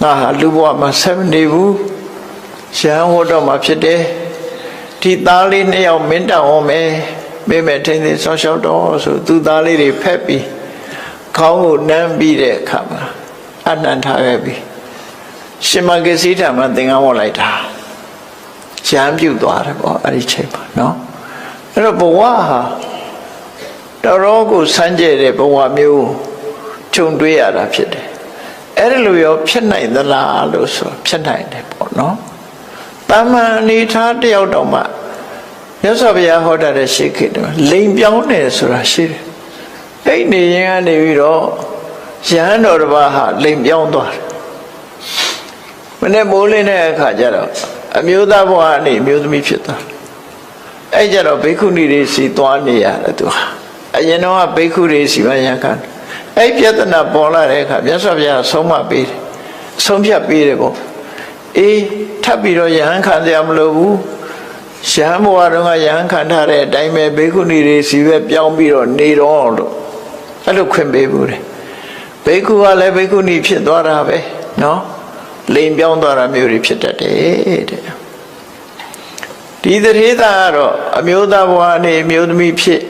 [SPEAKER 1] ငါဟာလူဘွားမှာဆက်မနေဘူးရဟန်းဟောတော့မှာဖြစ်တယ်ဒီသားလေး2ယောက်မင်းတောင်းအောင်မယ်မိမဲ့ထိန်းသိမ်းဆောင်ရှောက်တော့ဆိုသူသားလေးတွေဖက်ပြီးခေါင်းကိုနမ်းပြီးတဲ့အခါမှာအနန္ထားခဲ့ပြီရှင်မဂစီထံမှာသင်္ကန်းဝတ်လိုက်တာရံပြုတ်သွားတယ်ပေါ့အဲ့ဒီချိန်မှာနော်အဲ့တော့ဘဝဟာတော်တော်ကိုစမ်းကြဲတဲ့ဘဝမျိုး ခြုံတွေးရတာဖြစ်တယ်အဲ့ဒါလိုရောဖြစ်နိုင်သလားလို့ဆိုဖြစ်နိုင်တယ်ပေါ့နော်တာမန်အနေထားတယောက်တော့မှမြတ်စွာဘုရားဟောတာတဲ့ရှိခေတ္တလိမ်ပြောင်းတယ်ဆိုတာရှိတယ်အဲ့နေရင်ကနေပြီးတော့ရဟန်းတော်တစ်ပါးဟာလိမ်ပြောင်းသွားတယ်မနေ့မိုးလင်းတဲ့အခါကျတော့အမျိုးသားဘဝနဲ့အမျိုးသမီးဖြစ်သွားအဲ့ကြတော့ဘိက္ခုနီတွေစီသွားနေရတယ်သူဟာအရင်တော့ဘိက္ခုတွေစီမရခံအဲ့ပြဿနာပေါ်လာတဲ့အခါမြတ်စွာဘုရားဆုံးမပေးတယ်ဆုံးဖြတ်ပေးတယ်ပေါ့အေးထပ်ပြီးတော့ယဟန်ခံကြမလို့ဘူးယဟန်ဘဝတုန်းကယဟန်ခံထားတဲ့အတိုင်းပဲဘိက္ခုနီတွေစီပဲပြောင်းပြီးတော့နေတော့လို့အဲ့လိုခွင့်ပေးဘူးတယ်ဘိက္ခုကလည်းဘိက္ခုနီဖြစ်သွားတာပဲနော်လိမ်ပြောင်းသွားတာမျိုးတွေဖြစ်တတ်တယ်တဲ့ဒီသတိသားကတော့အမျိုးသားဘဝနဲ့အမျိုးသမီးဖြစ်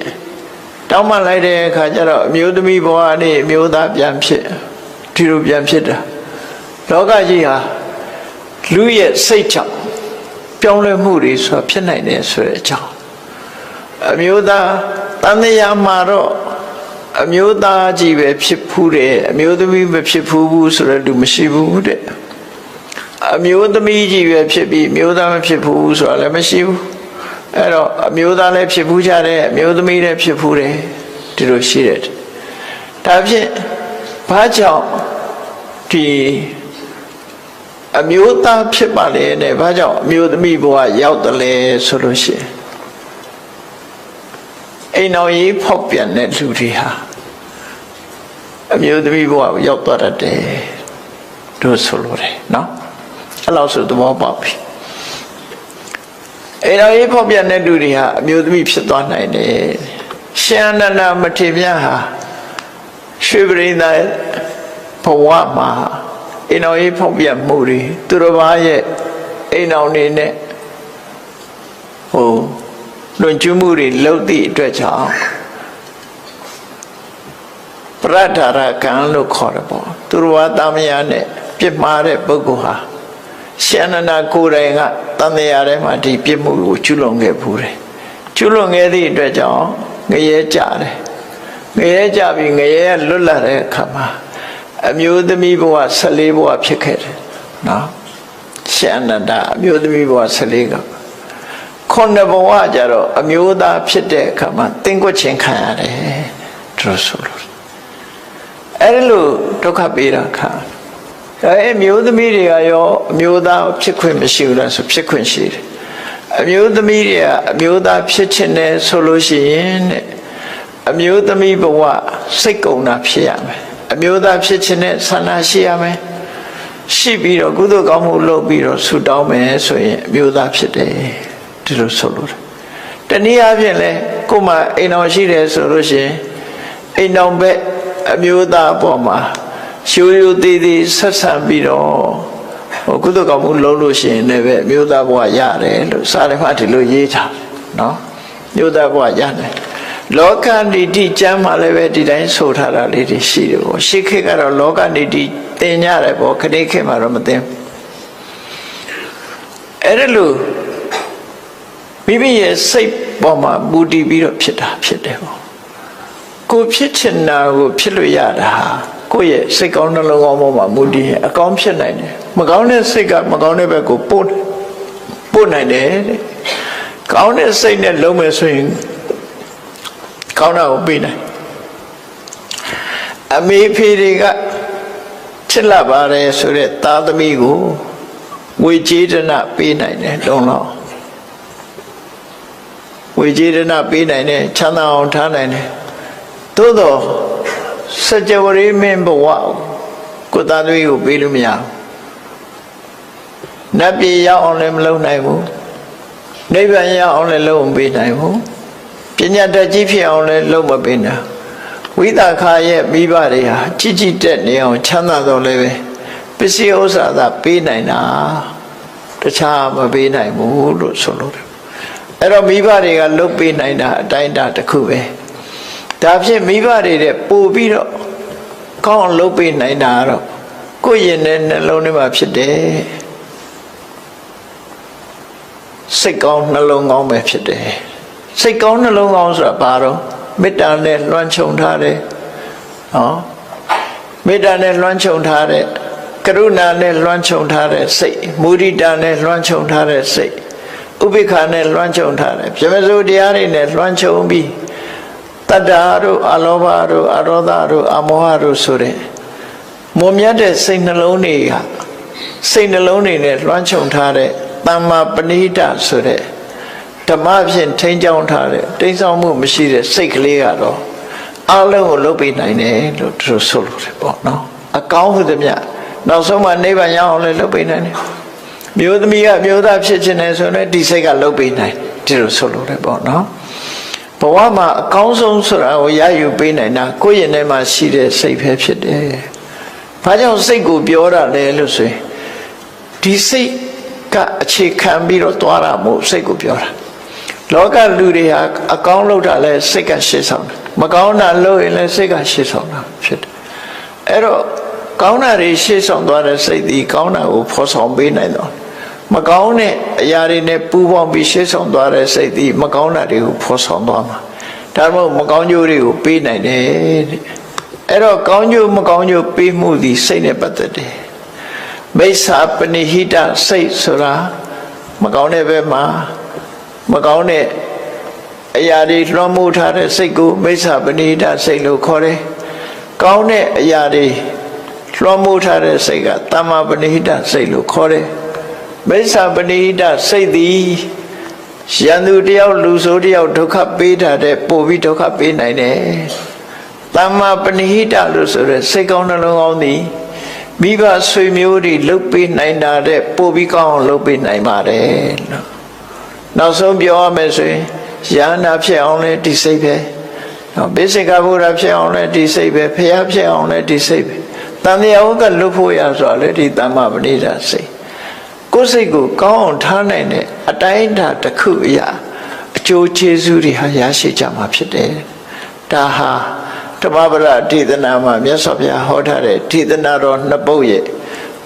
[SPEAKER 1] တောင်းမှလိုက်တဲ့အခါကျတော့အမျိုးသမီးဘဝနဲ့အမျိုးသားပြန်ဖြစ်ဒီလိုပြန်ဖြစ်တာလောကကြီးဟာလူရဲ့စိတ်ကြောင့်ပြောင်းလဲမှုတွေဆိုတာဖြစ်နိုင်တယ်ဆိုတဲ့အကြောင်းအမျိုးသားတန်တရားမှာတော့အမျိုးသားကြီးပဲဖြစ်ဖူးတယ်အမျိုးသမီးမဖြစ်ဖူးဘူးဆိုတော့လူမရှိဘူးတဲ့အမျိုးသမီးကြီးပဲဖြစ်ပြီးအမျိုးသားမဖြစ်ဘူးဆိုတာလည်းမရှိဘူးအဲ့တော့အမျိုးသားလည်းဖြစ်ဖူးကြတယ်အမျိုးသမီးလည်းဖြစ်ဖူးတယ်ဒီလိုရှိတယ်ဒါဖြင့်ဘာကြောင့်ဒီအမျိုးသားဖြစ်ပါလေနဲ့ဘာကြောင့်အမျိုးသမီးဘဝရောက်တယ်လဲဆိုလို့ရှိရင်အိမ်တော်ကြီးဖောက်ပြန်တဲ့လူတွေဟာအမျိုးသမီးဘဝကိုရောက်သွားတတ်တယ်တို့ဆိုလို့တယ်နော်အဲ့လောက်ဆိုသဘောပေါက်ပြီအိမ်တော်ကြီးဖောက်ပြန်တဲ့လူတွေဟာအမျိုးသမီးဖြစ်သွားနိုင်တယ်ရှင်အနန္ဒမထေရဟာရွှေပရိသတ်ဘဝမှာအိမ်တော်ကြီးဖောက်ပြန်မှုတွေသူတော်ဘာရဲ့အိမ်တော်နေနဲ့လွန်ကျူးမှုတွေလုပ်သည့်အတွက်ကြောင့်ပရဒ္ဓရကံလို့ခေါ်တယ်ပေါ့သူတော်ဘာတာမယာနဲ့ပြစ်မှားတဲ့ပုဂ္ဂိုလ်ဟာရှင်အနန္ဒကိုယ်တိုင်ကတန်တရားထဲမှာဒီပြစ်မှုကိုကျူးလွန်ခဲ့ဘူးတယ်ကျူးလွန်ခဲ့သည့်အတွက်ကြောင့်ငရဲကြတယ်ငရဲကြပြီးငရဲလွတ်လာတဲ့အခါမှာအမျိုးသမီးဘဝ14ဘဝဖြစ်ခဲ့တယ်နော်ရှင်အနန္ဒအမျိုးသမီးဘဝ14ကခုနှစ်ဘဝကြတော့အမျိုးသားဖြစ်တဲ့အခါမှာသင်္ကွက်ချင်းခံရတယ်သူဆိုလို့အဲ့လိုဒုက္ခပေးတာခါအဲ့မျိုးသမီးတွေကရောအမျိုးသားဖြစ်ခွင့်မရှိဘူးလားဆိုဖြစ်ခွင့်ရှိတယ်အမျိုးသမီးတွေကအမျိုးသားဖြစ်ချင်တယ်ဆိုလို့ရှိရင်တဲ့အမျိုးသမီးဘဝစိတ်ကုန်တာဖြစ်ရမယ်အမျိုးသားဖြစ်ချင်တဲ့ဆန္ဒရှိရမယ်ရှိပြီးတော့ကုသိုလ်ကောင်းမှုလုပ်ပြီးတော့ဆုတောင်းမယ်ဆိုရင်အမျိုးသားဖြစ်တယ်ဒီလိုဆိုလို့တနည်းအားဖြင့်လဲကိုယ်မှာအိမ်တော်ရှိတယ်ဆိုလို့ရှိရင်အိမ်တော်ဘက်အမျိုးသားအပေါ်မှာရှိုးရိုးသေးသေးဆက်ဆံပြီးတော့ကုသိုလ်ကောင်းမှုလုပ်လို့ရှိရင်လည်းပဲအမျိုးသားဘဝရတယ်လို့စာထဲမှာဒီလိုရေးထားနော်မျိုးသားဘဝရတယ်လောကဓိဋ္ဌိကျမ်းမှာလည်းပဲဒီတိုင်းဆိုထားတာလေးတွေရှိတယ်ပေါ့ရှေးခေတ်ကတော့လောကဓိဋ္ဌိသင်ကြတယ်ပေါ့ခဏခေတ်မှာတော့မသင်အဲ့ဒါလို့မိမိရဲ့စိတ်ပေါ်မှာမူတည်ပြီးတော့ဖြစ်တာဖြစ်တယ်ပေါ့ကိုဖြစ်ချင်တာကိုဖြစ်လို့ရတာကိုယ့်ရဲ့စိတ်ကောင်းနှလုံးကောင်းပေါ်မှာမူတည်ရင်အကောင်းဖြစ်နိုင်တယ်မကောင်းတဲ့စိတ်ကမကောင်းတဲ့ဘက်ကိုပို့နိုင်တယ်တဲ့ကောင်းတဲ့စိတ်နဲ့လုံးမယ်ဆိုရင်ကောင်းတာကိုပေးနိုင်အမေဖေတွေကချစ်လာပါတယ်ဆိုတဲ့သားသမီးကိုဝေကျေဒနာပေးနိုင်တယ်လုံးလုံးဝေကျေဒနာပေးနိုင်တယ်ချမ်းသာအောင်ထားနိုင်တယ်သို့တော့စကြဝဠာမင်းဘဝကိုသားသမီးကိုပေးလို့မရဘူးနတ်ပြည်ရောက်အောင်လည်းမလုပ်နိုင်ဘူးနိဗ္ဗာန်ရောက်အောင်လည်းလုပ်မပေးနိုင်ဘူးပညာတတ်ကြီးဖြစ်အောင်လည်းလုပ်မပေးနိုင်ဝိသခာရဲ့မိဘတွေဟာကြီးကြီးတက်နေအောင်ချမ်းသာတော့လည်းပဲပစ္စည်းဥစ္စာသာပေးနိုင်တာတခြားမပေးနိုင်ဘူးလို့ဆိုလို့တယ်အဲ့တော့မိဘတွေကလုပ်ပေးနိုင်တာအတိုင်းအတာတစ်ခုပဲဒါဖြင့်မိဘတွေတဲ့ပို့ပြီးတော့ကောင်းအောင်လုပ်ပေးနိုင်တာတော့ကိုယ့်ရင်ထဲနှလုံးထဲမှာဖြစ်တယ်စိတ်ကောင်းနှလုံးကောင်းပဲဖြစ်တယ်စိတ်ကောင်းနှလုံးကောင်းဆိုတာဘာတော့မေတ္တာနဲ့လွှမ်းခြုံထားတယ်နော် မေတ္တာနဲ့လွှမ်းခြုံထားတဲ့ကရုဏာနဲ့လွှမ်းခြုံထားတဲ့စိတ်မုဒိတာနဲ့လွှမ်းခြုံထားတဲ့စိတ်ဥပိ္ပခာနဲ့လွှမ်းခြုံထားတဲ့ပြမစိုးတရားတွေနဲ့လွှမ်းခြုံပြီးတတ္တာတို့အလောဘတို့အရောဓတို့အမောဟတို့ဆိုတဲ့မွန်မြတ်တဲ့စိတ်နှလုံးတွေကစိတ်နှလုံးတွေနဲ့လွှမ်းခြုံထားတဲ့သမ္မာပဏိတဆိုတဲ့ဓမ္မဖြင့်ထိန်းချောင်းထားတဲ့တိမ်ဆောင်မှုမရှိတဲ့စိတ်ကလေးကတော့အလုံးကိုလုပ်ပေးနိုင်တယ်လို့သူတို့ဆိုလို့တယ်ပေါ့နော်အကောင်းဟုသမျှနောက်ဆုံးမှနိဗ္ဗာန်ရောက်အောင်လည်းလုပ်ပေးနိုင်တယ်မျိုးသမီးကမျိုးသားဖြစ်ခြင်းနဲ့ဆိုရင်ဒီစိတ်ကလုပ်ပေးနိုင်ဒီလိုဆိုလို့တယ်ပေါ့နော်ဘဝမှာအကောင်းဆုံးဆိုတာကိုရယူပေးနိုင်တာကိုယ့်ရင်ထဲမှာရှိတဲ့စိတ်ပဲဖြစ်တယ်။ဘာကြောင့်စိတ်ကိုပြောတာလဲလို့ဆိုရင်ဒီစိတ်ကအခြေခံပြီးတော့သွားတာမို့စိတ်ကိုပြောတာ။လောကလူတွေဟာအကောင်းလုပ်တာလဲစိတ်ကရှေ့ဆောင်တယ်။မကောင်းတာလုပ်ရင်လည်းစိတ်ကရှေ့ဆောင်တာဖြစ်တယ်။အဲ့တော့ကောင်းတာတွေရှေ့ဆောင်သွားတဲ့စိတ်ဒီကောင်းတာကိုဖော်ဆောင်ပေးနိုင်တော့မကောင်းတဲ့အရာတွေနဲ့ပူးပေါင်းပြီးရှေ့ဆောင်သွားတဲ့စိတ်ဒီမကောင်းတာတွေကိုဖော်ဆောင်သွားမှာဒါမှမဟုတ်မကောင်းကျိုးတွေကိုပေးနိုင်တယ်တဲ့အဲ့တော့ကောင်းကျိုးမကောင်းကျိုးပေးမှုဒီစိတ်နဲ့ပတ်သက်တယ်မိစ္ဆာပဏိဟိတစိတ်ဆိုတာမကောင်းတဲ့ဘက်မှာမကောင်းတဲ့အရာတွေလွှမ်းမိုးထားတဲ့စိတ်ကိုမိစ္ဆာပဏိဟိတစိတ်လို့ခေါ်တယ်ကောင်းတဲ့အရာတွေလွှမ်းမိုးထားတဲ့စိတ်ကသမ္မာပဏိဟိတစိတ်လို့ခေါ်တယ်မိစ္ဆာပဏိဟိတစိတ်သည်ရန်သူတယောက်လူဆိုးတယောက်ဒုက္ခပေးတာတဲ့ပို့ပြီးဒုက္ခပေးနိုင်တယ်သမ္မာပဏိဟိတလို့ဆိုရဲစိတ်ကောင်းနှလုံးကောင်းသည်မိဘဆွေမျိုးတွေလှုပ်ပေးနိုင်တာတဲ့ပို့ပြီးကောင်းအောင်လှုပ်ပေးနိုင်ပါတယ်လို့နောက်ဆုံးပြောရမယ်ဆိုရင်ယန္တာဖြစ်အောင်လဲဒီစိတ်ပဲနော်ဘေစိကဘုရားဖြစ်အောင်လဲဒီစိတ်ပဲဖျားဖြစ်အောင်လဲဒီစိတ်ပဲတန်တရားဥဒ္ဒလွတ်ဖို့ရဆိုလဲဒီသမ္မာပဏိဟိတစိတ်ကိုယ်စိတ်ကိုကောင်းအောင်ထားနိုင်တဲ့အတိုင်းအတာတစ်ခုအရာအကျိုးကျေးဇူးတွေဟာရရှိကြမှာဖြစ်တယ်။ဒါဟာဓမ္မပဒဒေသနာမှာမြတ်စွာဘုရားဟောထားတဲ့ဒေသနာတော်နှစ်ပုဒ်ရဲ့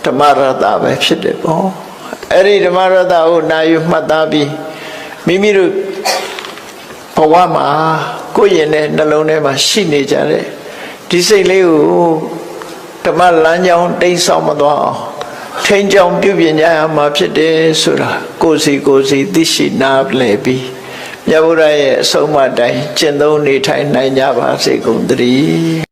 [SPEAKER 1] ဓမ္မရတပဲဖြစ်တယ်ပေါ့။အဲ့ဒီဓမ္မရတကိုနာယူမှတ်သားပြီးမိမိတို့ဘဝမှာကိုယ်ရင်နဲ့နှလုံးထဲမှာရှိနေကြတဲ့ဒီစိတ်လေးကိုဓမ္မလမ်းကြောင်းတိမ်ဆောင်မသွားအောင်ထိန်ကြောင်ပြုပြင်ကြရမှာဖြစ်တယ်ဆိုတာကိုယ်စီသိရှိနားလည်ပြီးမြတ်ဗုဒ္ဓရဲ့အဆုံးအမတိုင်းကျင့်သုံးနေထိုင်နိုင်ကြပါစေကုန်သတည်း